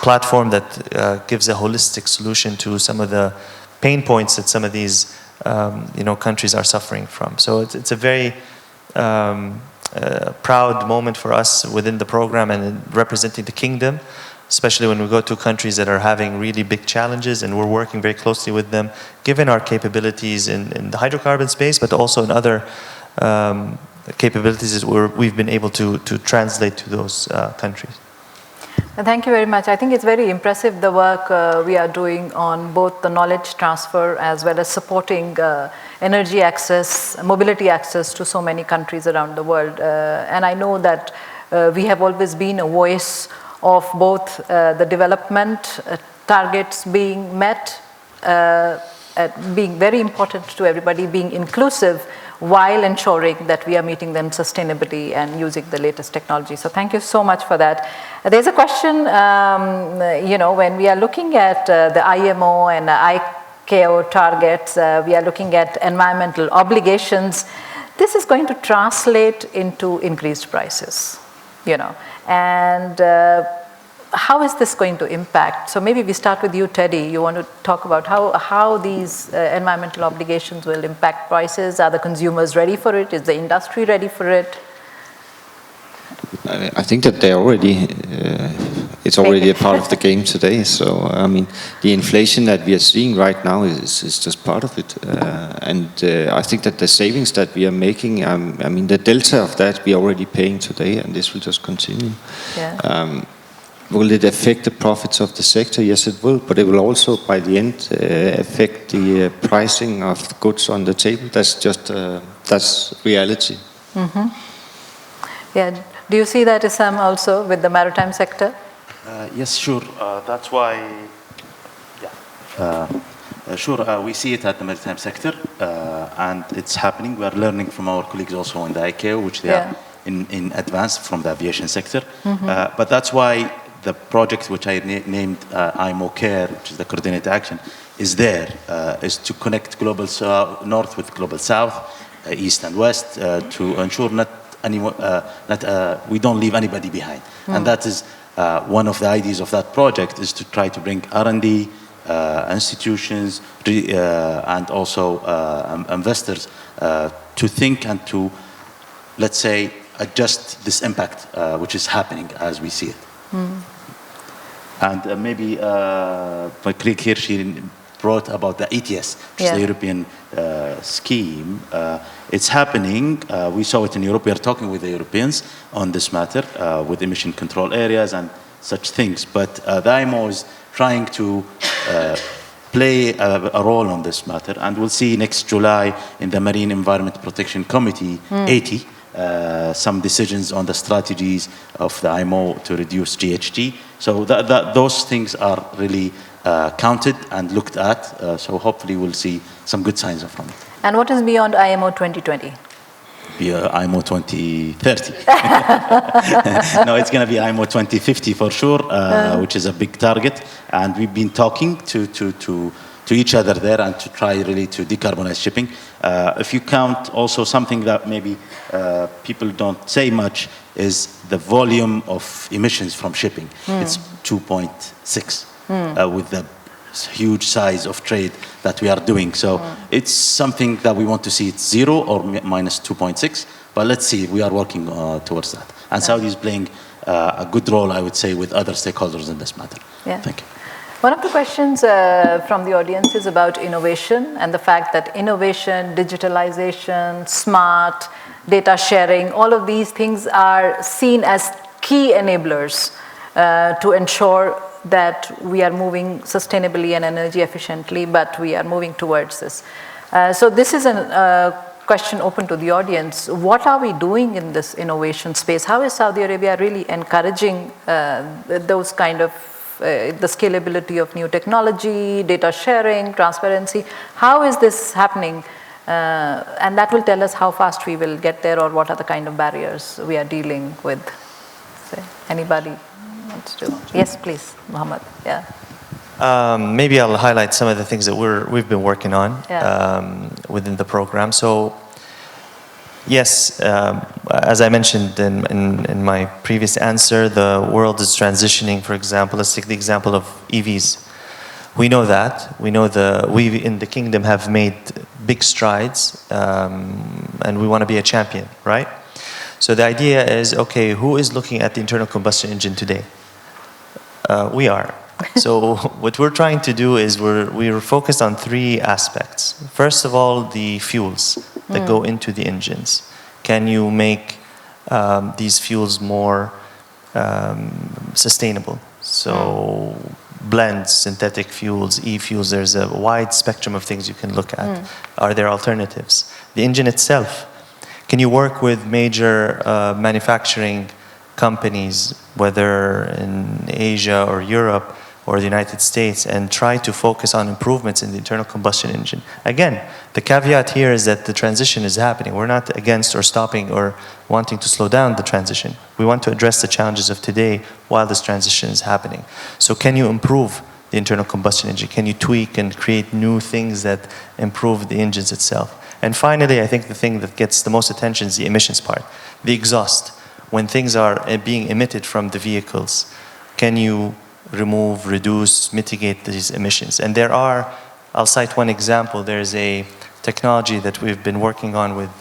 platform that gives a holistic solution to some of the pain points that some of these countries are suffering from. So it's a very proud moment for us within the program and representing the kingdom, especially when we go to countries that are having really big challenges, and we're working very closely with them, given our capabilities in the hydrocarbon space, but also in other capabilities that we've been able to translate to those countries. Thank you very much. I think it's very impressive, the work we are doing on both the knowledge transfer as well as supporting energy access, mobility access to so many countries around the world. And I know that we have always been a voice of both the development targets being met, being very important to everybody, being inclusive, while ensuring that we are meeting them sustainably and using the latest technology. So thank you so much for that. There's a question, when we are looking at the IMO and ICAO targets, we are looking at environmental obligations. This is going to translate into increased prices, and how is this going to impact? So maybe we start with you, Teddy. You want to talk about how these environmental obligations will impact prices? Are the consumers ready for it? Is the industry ready for it? I think that they're already, it's already a part of the game today. So, I mean, the inflation that we are seeing right now is just part of it. And I think that the savings that we are making, I mean, the delta of that we are already paying today, and this will just continue. Yeah. Will it affect the profits of the sector? Yes, it will, but it will also, by the end, affect the pricing of the goods on the table. That's just, that's reality. Mm-hmm. Yeah. Do you see that, Issam, also with the maritime sector? Yes, sure. That's why, sure, we see it at the maritime sector, and it's happening. We are learning from our colleagues also in the ICAO, which they are in advance from the aviation sector. Mm-hmm. But that's why the project which I named IMO Care, which is the coordinated action, is there, is to connect global north with global south, east and west, to ensure we don't leave anybody behind. And that is one of the ideas of that project, is to try to bring R&D, institutions, and also investors to think and to, let's say, adjust this impact which is happening as we see it. And maybe my colleague here, she brought about the ETS, which is the European scheme. It's happening. We saw it in Europe. We are talking with the Europeans on this matter with emission control areas and such things. But the IMO is trying to play a role on this matter. And we'll see next July in the Marine Environment Protection Committee, 80, some decisions on the strategies of the IMO to reduce GHG. So those things are really counted and looked at. So hopefully we'll see some good signs from it. And what is beyond IMO 2020? IMO 2030. No, it's going to be IMO 2050 for sure, which is a big target. And we've been talking to each other there and to try really to decarbonize shipping. If you count also something that maybe people don't say much is the volume of emissions from shipping. It's 2.6 with the huge size of trade that we are doing. So it's something that we want to see it's 0 or minus 2.6, but let's see, we are working towards that. And Saudi is playing a good role, I would say, with other stakeholders in this matter. Thank you. One of the questions from the audience is about innovation and the fact that innovation, digitalization, smart, data sharing, all of these things are seen as key enablers to ensure that we are moving sustainably and energy efficiently, but we are moving towards this. So this is a question open to the audience. What are we doing in this innovation space? How is Saudi Arabia really encouraging those kind of the scalability of new technology, data sharing, transparency? How is this happening? And that will tell us how fast we will get there or what are the kind of barriers we are dealing with. Say, anybody? Yes, please, Mohammed. Yeah. Maybe I'll highlight some of the things that we've been working on within the program. So, yes, as I mentioned in my previous answer, the world is transitioning. For example, let's take the example of EVs. We know that. We know we in the kingdom have made big strides, and we want to be a champion, right? So the idea is, okay, who is looking at the internal combustion engine today? We are. So what we're trying to do is we're focused on 3 aspects. First of all, the fuels that go into the engines. Can you make these fuels more sustainable? So blends, synthetic fuels, e-fuels, there's a wide spectrum of things you can look at. Are there alternatives? The engine itself. Can you work with major manufacturing companies, whether in Asia or Europe or the United States, and try to focus on improvements in the internal combustion engine? Again, the caveat here is that the transition is happening. We're not against or stopping or wanting to slow down the transition. We want to address the challenges of today while this transition is happening. So can you improve the internal combustion engine? Can you tweak and create new things that improve the engines itself? And finally, I think the thing that gets the most attention is the emissions part, the exhaust. When things are being emitted from the vehicles, can you remove, reduce, mitigate these emissions? And there are, I'll cite one example. There's a technology that we've been working on with,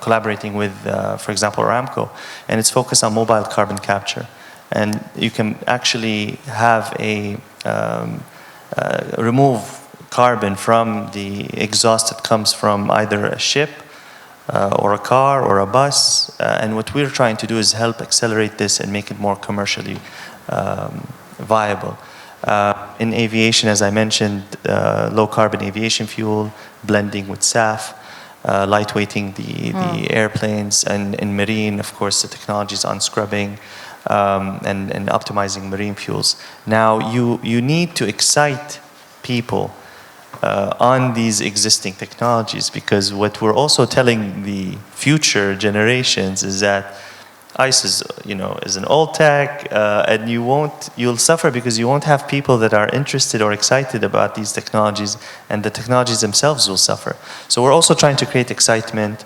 collaborating with, for example, Aramco, and it's focused on mobile carbon capture. And you can actually have remove carbon from the exhaust that comes from either a ship or a car or a bus. And what we're trying to do is help accelerate this and make it more commercially viable. In aviation, as I mentioned, low carbon aviation fuel, blending with SAF, lightweighting the airplanes, and in marine, of course, the technologies on scrubbing and optimizing marine fuels. Now, you need to excite people on these existing technologies, because what we're also telling the future generations is that ICE is an old tech, and you'll suffer because you won't have people that are interested or excited about these technologies, and the technologies themselves will suffer. So we're also trying to create excitement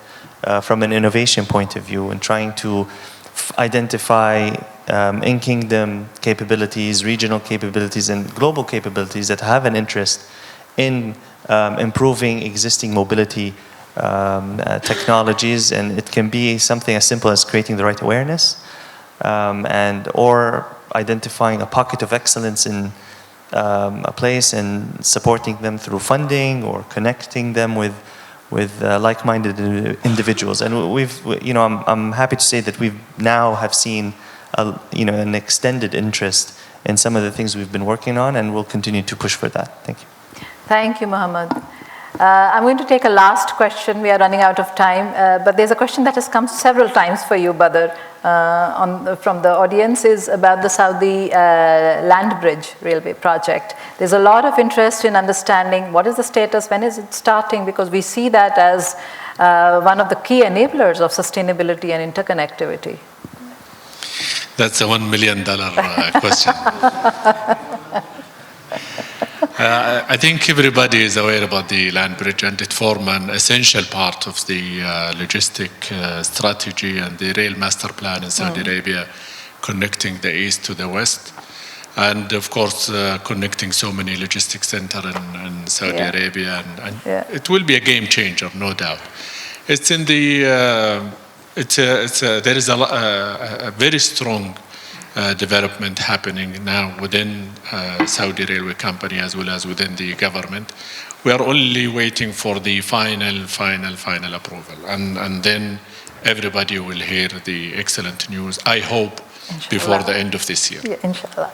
from an innovation point of view, and trying to identify in-kingdom capabilities, regional capabilities, and global capabilities that have an interest in improving existing mobility technologies. And it can be something as simple as creating the right awareness or identifying a pocket of excellence in a place and supporting them through funding or connecting them with like-minded individuals. And I'm happy to say that we've now have seen an extended interest in some of the things we've been working on, and we'll continue to push for that. Thank you. Thank you, Mohammed. I'm going to take a last question. We are running out of time, but there's a question that has come several times for you, Badr, from the audience, is about the Saudi land bridge railway project. There's a lot of interest in understanding what is the status, when is it starting, because we see that as one of the key enablers of sustainability and interconnectivity. That's a $1 million question. I think everybody is aware about the land bridge, and it forms an essential part of the logistic strategy and the rail master plan in Saudi Arabia, connecting the east to the west. And of course, connecting so many logistics centers in Saudi Arabia. And it will be a game changer, no doubt. It's in the, there is a very strong development happening now within Saudi Railway Company as well as within the government. We are only waiting for the final approval. And then everybody will hear the excellent news, I hope, before the end of this year. Yeah, inshallah.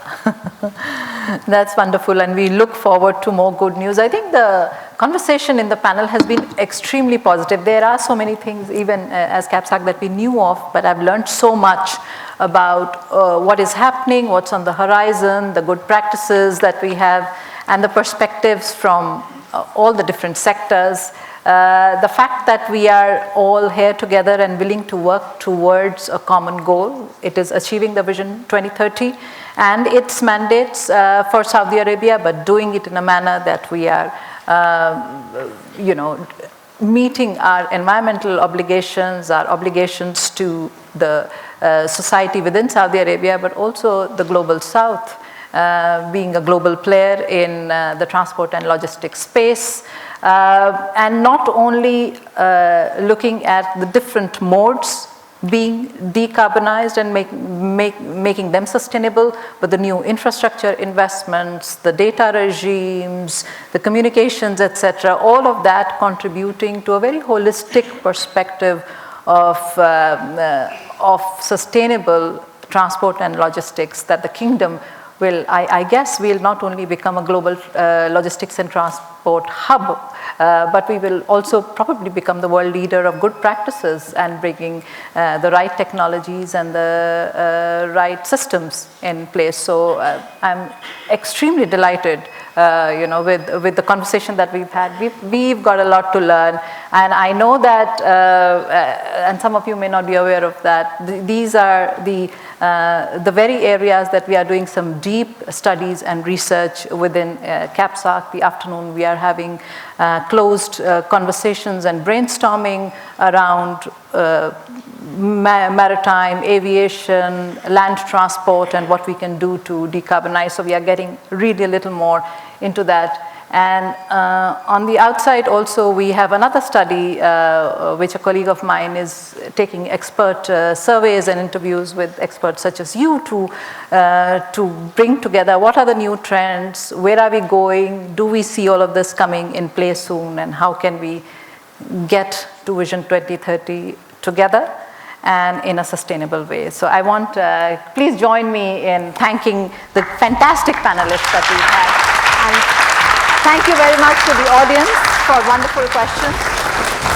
That's wonderful, and we look forward to more good news. I think the conversation in the panel has been extremely positive. There are so many things, even as KAPSARC, that we knew of, but I've learned so much about what is happening, what's on the horizon, the good practices that we have, and the perspectives from all the different sectors. The fact that we are all here together and willing to work towards a common goal, it is achieving the Vision 2030 and its mandates for Saudi Arabia, but doing it in a manner that we are, meeting our environmental obligations, our obligations to the society within Saudi Arabia, but also the global south, being a global player in the transport and logistics space. And not only looking at the different modes being decarbonized and making them sustainable, but the new infrastructure investments, the data regimes, the communications, etc., all of that contributing to a very holistic perspective of sustainable transport and logistics, that the kingdom will, I guess, will not only become a global logistics and transport hub, but we will also probably become the world leader of good practices and bringing the right technologies and the right systems in place. So I'm extremely delighted, with the conversation that we've had. We've got a lot to learn, and I know that, and some of you may not be aware of that, these are the very areas that we are doing some deep studies and research within KAPSARC. The afternoon we are having closed conversations and brainstorming around maritime, aviation, land transport, and what we can do to decarbonize. So we are getting really a little more into that. And on the outside also, we have another study which a colleague of mine is taking expert surveys and interviews with experts such as you to bring together what are the new trends, where are we going, do we see all of this coming in place soon, and how can we get to Vision 2030 together and in a sustainable way. So I want, please join me in thanking the fantastic panelists that we've had. And thank you very much to the audience for wonderful questions.